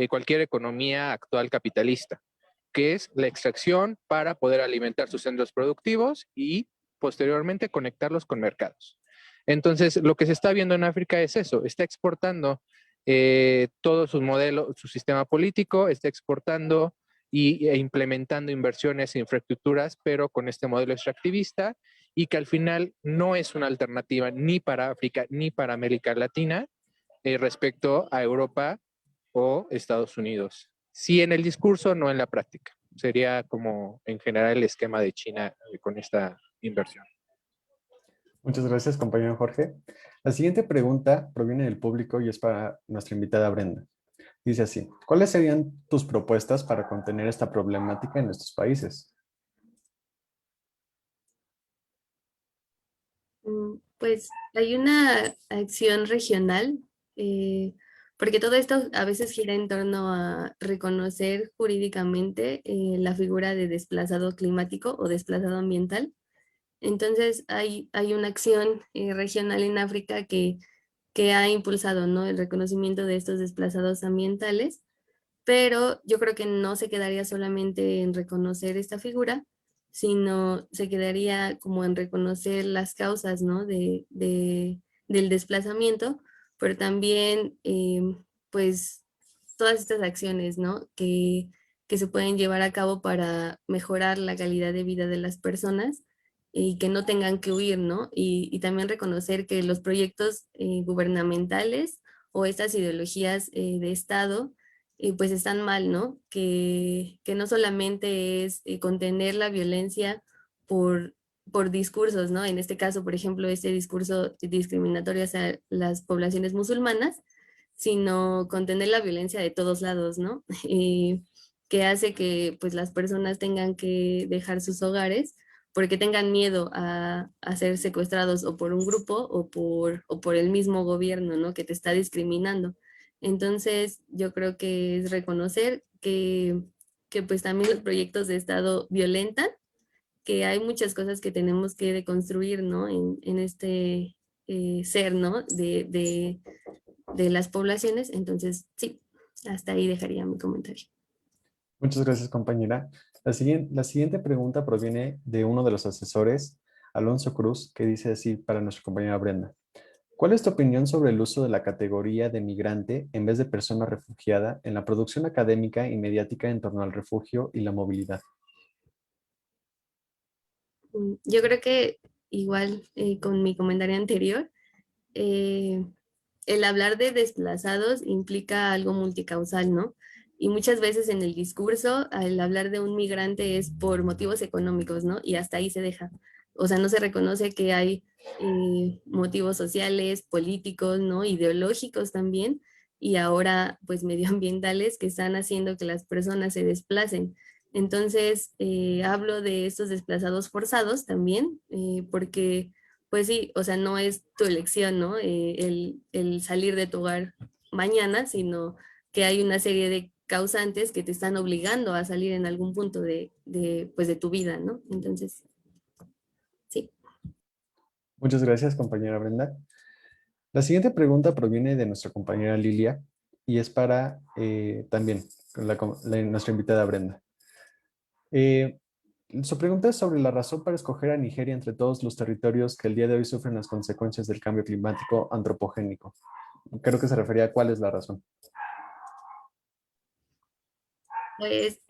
cualquier economía actual capitalista, que es la extracción para poder alimentar sus centros productivos y posteriormente conectarlos con mercados. Entonces, lo que se está viendo en África es eso, está exportando todo su modelo, su sistema político, está exportando e implementando inversiones e infraestructuras, pero con este modelo extractivista y que al final no es una alternativa ni para África ni para América Latina respecto a Europa o Estados Unidos. Sí en el discurso, no en la práctica. Sería como en general el esquema de China con esta inversión. Muchas gracias, compañero Jorge. La siguiente pregunta proviene del público y es para nuestra invitada Brenda. Dice así, ¿cuáles serían tus propuestas para contener esta problemática en nuestros países? Pues hay una acción regional, porque todo esto a veces gira en torno a reconocer jurídicamente la figura de desplazado climático o desplazado ambiental. Entonces hay una acción regional en África que ha impulsado, ¿no? El reconocimiento de estos desplazados ambientales, pero yo creo que no se quedaría solamente en reconocer esta figura, sino se quedaría como en reconocer las causas, ¿no? Del desplazamiento, pero también, pues, todas estas acciones, ¿no? Que se pueden llevar a cabo para mejorar la calidad de vida de las personas y que no tengan que huir, ¿no? Y también reconocer que los proyectos gubernamentales o estas ideologías de Estado pues están mal, ¿no? Que no solamente es contener la violencia por, por discursos, ¿no? En este caso, por ejemplo, este discurso discriminatorio hacia las poblaciones musulmanas, sino contener la violencia de todos lados, ¿no? Que hace que pues las personas tengan que dejar sus hogares porque tengan miedo a ser secuestrados o por un grupo o por el mismo gobierno, ¿no? Que te está discriminando. Entonces, yo creo que es reconocer que pues también los proyectos de Estado violentan, que hay muchas cosas que tenemos que deconstruir, ¿no? En este ser, ¿no? De las poblaciones. Entonces, sí, hasta ahí dejaría mi comentario. Muchas gracias, compañera. La siguiente pregunta proviene de uno de los asesores, Alonso Cruz, que dice así para nuestra compañera Brenda. ¿Cuál es tu opinión sobre el uso de la categoría de migrante en vez de persona refugiada en la producción académica y mediática en torno al refugio y la movilidad? Yo creo que igual con mi comentario anterior, eh, el hablar de desplazados implica algo multicausal, ¿no? Y muchas veces en el discurso, al hablar de un migrante es por motivos económicos, ¿no? Y hasta ahí se deja. O sea, no se reconoce que hay motivos sociales, políticos, ¿no? Ideológicos también, y ahora pues medioambientales que están haciendo que las personas se desplacen. Entonces, hablo de estos desplazados forzados también, porque pues sí, o sea, no es tu elección, ¿no? El salir de tu hogar mañana, sino que hay una serie de causantes que te están obligando a salir en algún punto pues de tu vida, ¿no? Entonces, sí. Muchas gracias, compañera Brenda. La siguiente pregunta proviene de nuestra compañera Lilia y es para también nuestra invitada Brenda. Eh, Su pregunta es sobre la razón para escoger a Nigeria entre todos los territorios que el día de hoy sufren las consecuencias del cambio climático antropogénico. Creo que se refería a cuál es la razón. Pues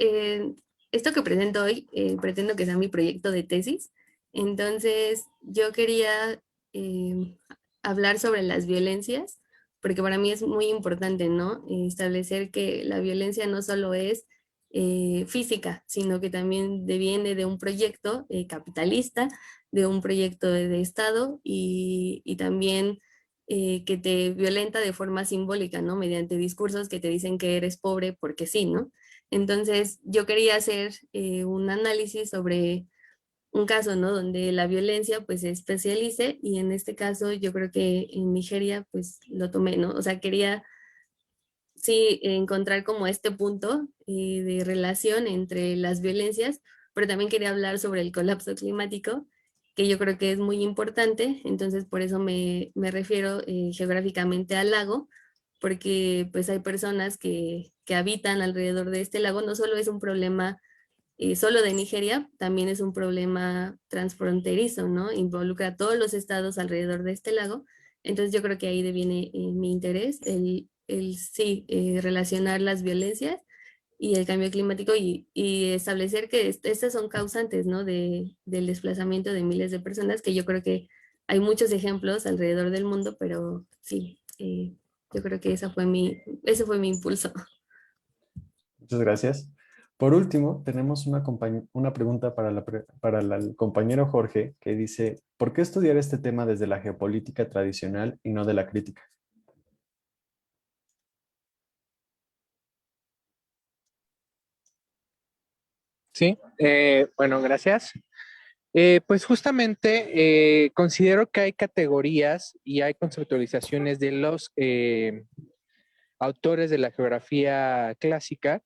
esto que presento hoy, pretendo que sea mi proyecto de tesis. Entonces, yo quería eh, hablar sobre las violencias, porque para mí es muy importante, ¿no? Establecer que la violencia no solo es física, sino que también deviene de un proyecto capitalista, de un proyecto de Estado y también que te violenta de forma simbólica, ¿no? Mediante discursos que te dicen que eres pobre porque sí, ¿no? Entonces, yo quería hacer un análisis sobre un caso, ¿no? Donde la violencia pues se especialice y en este caso yo creo que en Nigeria pues lo tomé, ¿no? O sea, quería sí encontrar como este punto de relación entre las violencias, pero también quería hablar sobre el colapso climático, que yo creo que es muy importante, entonces por eso me refiero geográficamente al lago, porque pues hay personas que habitan alrededor de este lago, no solo es un problema solo de Nigeria, también es un problema transfronterizo, ¿no? Involucra a todos los estados alrededor de este lago. Entonces yo creo que ahí deviene mi interés, el sí, relacionar las violencias y el cambio climático y establecer que estas son causantes, ¿no? Del desplazamiento de miles de personas, que yo creo que hay muchos ejemplos alrededor del mundo, pero sí, yo creo que ese fue mi impulso. Muchas gracias. Por último, tenemos una pregunta para el compañero Jorge que dice, ¿por qué estudiar este tema desde la geopolítica tradicional y no de la crítica? Sí, bueno, gracias. Pues justamente considero que hay categorías y hay conceptualizaciones de los autores de la geografía clásica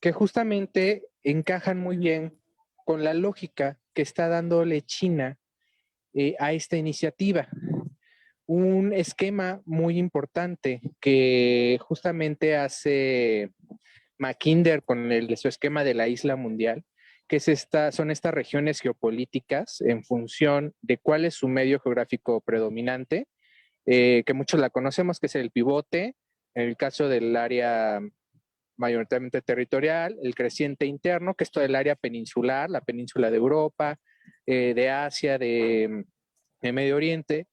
que justamente encajan muy bien con la lógica que está dándole China a esta iniciativa. Un esquema muy importante que justamente hace Mackinder con su esquema de la isla mundial, que son estas regiones geopolíticas en función de cuál es su medio geográfico predominante, que muchos la conocemos, que es el pivote, en el caso del área mayoritariamente territorial, el creciente interno, que es todo el área peninsular, la península de Europa, de Asia, de Medio Oriente,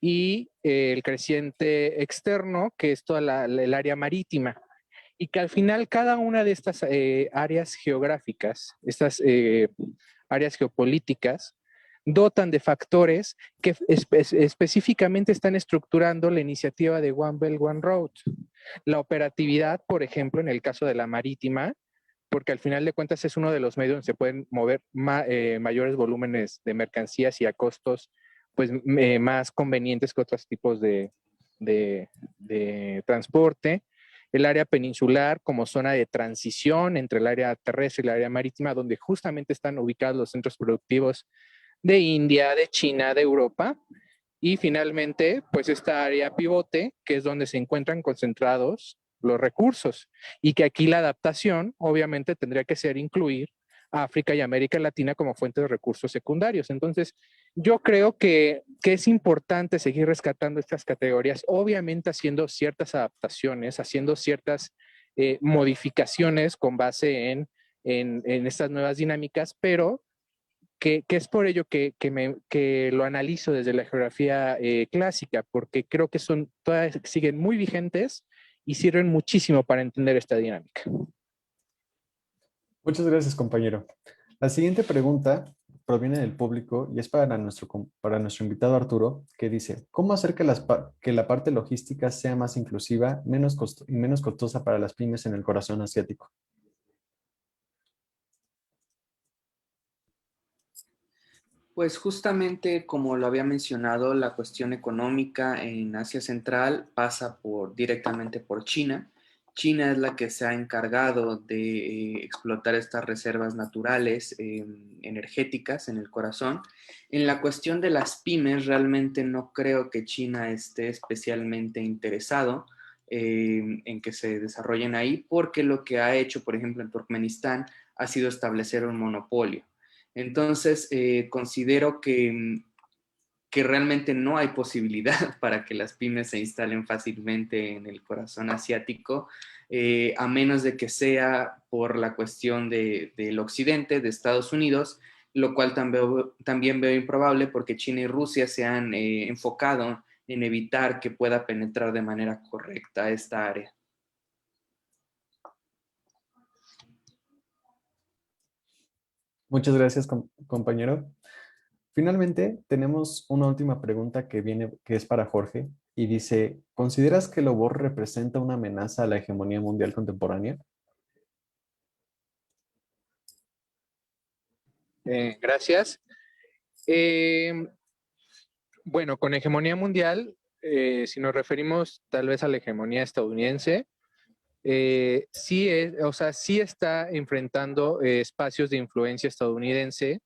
y el creciente externo, que es toda el área marítima. Y que al final cada una de estas áreas geográficas, estas áreas geopolíticas, dotan de factores que específicamente están estructurando la iniciativa de One Belt, One Road. La operatividad, por ejemplo, en el caso de la marítima, porque al final de cuentas es uno de los medios donde se pueden mover mayores volúmenes de mercancías y a costos pues, más convenientes que otros tipos de transporte. El área peninsular como zona de transición entre el área terrestre y el área marítima, donde justamente están ubicados los centros productivos de India, de China, de Europa. Y finalmente, pues esta área pivote, que es donde se encuentran concentrados los recursos. Y que aquí la adaptación, obviamente, tendría que ser incluir a África y América Latina como fuente de recursos secundarios. Entonces, yo creo que es importante seguir rescatando estas categorías, obviamente haciendo ciertas adaptaciones, haciendo ciertas modificaciones con base en estas nuevas dinámicas, pero que es por ello que lo analizo desde la geografía clásica, porque creo que todas siguen muy vigentes y sirven muchísimo para entender esta dinámica. Muchas gracias, compañero. La siguiente pregunta proviene del público y es para nuestro invitado Arturo, que dice, ¿cómo hacer que la parte logística sea más inclusiva y menos costosa para las pymes en el corazón asiático? Pues justamente como lo había mencionado, la cuestión económica en Asia Central pasa directamente por China. China es la que se ha encargado de explotar estas reservas naturales energéticas en el corazón. En la cuestión de las pymes, realmente no creo que China esté especialmente interesado en que se desarrollen ahí, porque lo que ha hecho, por ejemplo, en Turkmenistán, ha sido establecer un monopolio. Entonces, considero que realmente no hay posibilidad para que las pymes se instalen fácilmente en el corazón asiático, a menos de que sea por la cuestión del occidente, de Estados Unidos, lo cual también veo improbable porque China y Rusia se han enfocado en evitar que pueda penetrar de manera correcta esta área. Muchas gracias, compañero. Finalmente, tenemos una última pregunta que es para Jorge y dice, ¿consideras que el obor representa una amenaza a la hegemonía mundial contemporánea? Gracias. Bueno, con hegemonía mundial, si nos referimos tal vez a la hegemonía estadounidense, sí está enfrentando espacios de influencia estadounidense,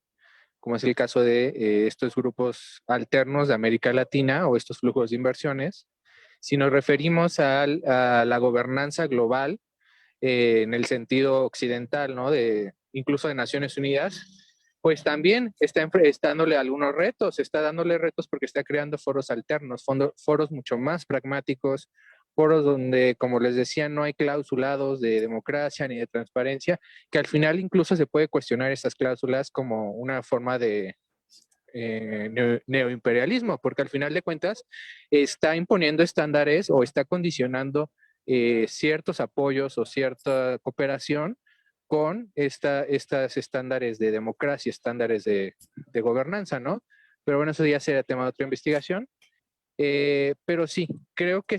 como es el caso de estos grupos alternos de América Latina o estos flujos de inversiones. Si nos referimos a la gobernanza global, en el sentido occidental, ¿no? Incluso de Naciones Unidas, pues también está dándole algunos retos, está dándole retos porque está creando foros alternos, foros mucho más pragmáticos, foros donde, como les decía, no hay clausulados de democracia ni de transparencia, que al final incluso se puede cuestionar estas cláusulas como una forma de neoimperialismo, porque al final de cuentas está imponiendo estándares o está condicionando ciertos apoyos o cierta cooperación con estas estándares de democracia, estándares de gobernanza, ¿no? Pero bueno, eso ya sería tema de otra investigación. Pero sí, creo que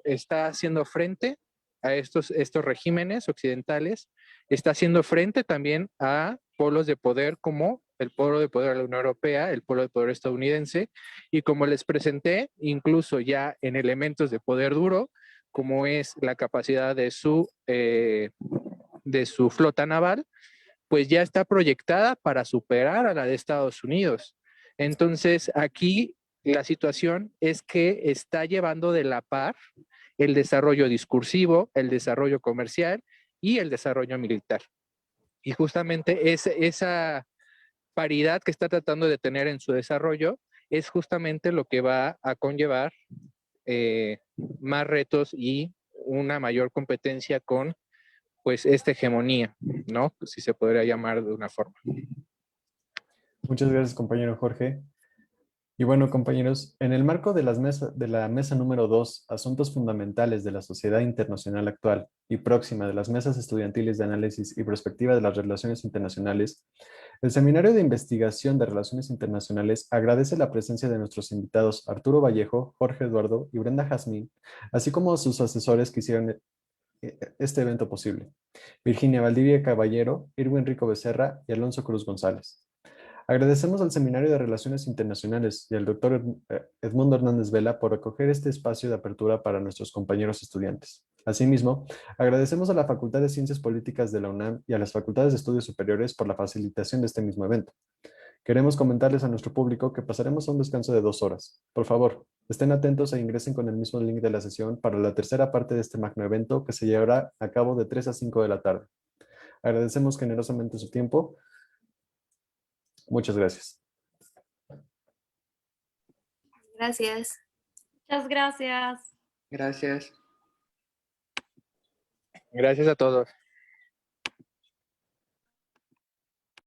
está haciendo frente a estos regímenes occidentales, está haciendo frente también a polos de poder como el polo de poder de la Unión Europea, el polo de poder estadounidense, y como les presenté, incluso ya en elementos de poder duro, como es la capacidad de su flota naval, pues ya está proyectada para superar a la de Estados Unidos. Entonces, aquí la situación es que está llevando de la par el desarrollo discursivo, el desarrollo comercial y el desarrollo militar. Y justamente esa paridad que está tratando de tener en su desarrollo es justamente lo que va a conllevar más retos y una mayor competencia con pues esta hegemonía, ¿no? Si se podría llamar de una forma. Muchas gracias, compañero Jorge. Y bueno, compañeros, en el marco de la mesa número 2, Asuntos Fundamentales de la Sociedad Internacional Actual y próxima de las mesas estudiantiles de análisis y perspectiva de las relaciones internacionales, el Seminario de Investigación de Relaciones Internacionales agradece la presencia de nuestros invitados Arturo Vallejo, Jorge Eduardo y Brenda Jazmín, así como a sus asesores que hicieron este evento posible: Virginia Valdivia Caballero, Irwin Rico Becerra y Alonso Cruz González. Agradecemos al Seminario de Relaciones Internacionales y al doctor Edmundo Hernández Vela por acoger este espacio de apertura para nuestros compañeros estudiantes. Asimismo, agradecemos a la Facultad de Ciencias Políticas de la UNAM y a las Facultades de Estudios Superiores por la facilitación de este mismo evento. Queremos comentarles a nuestro público que pasaremos a un descanso de 2 horas. Por favor, estén atentos e ingresen con el mismo link de la sesión para la tercera parte de este magno evento que se llevará a cabo de 3 a 5 de la tarde. Agradecemos generosamente su tiempo. Muchas gracias. Gracias. Muchas gracias. Gracias. Gracias a todos.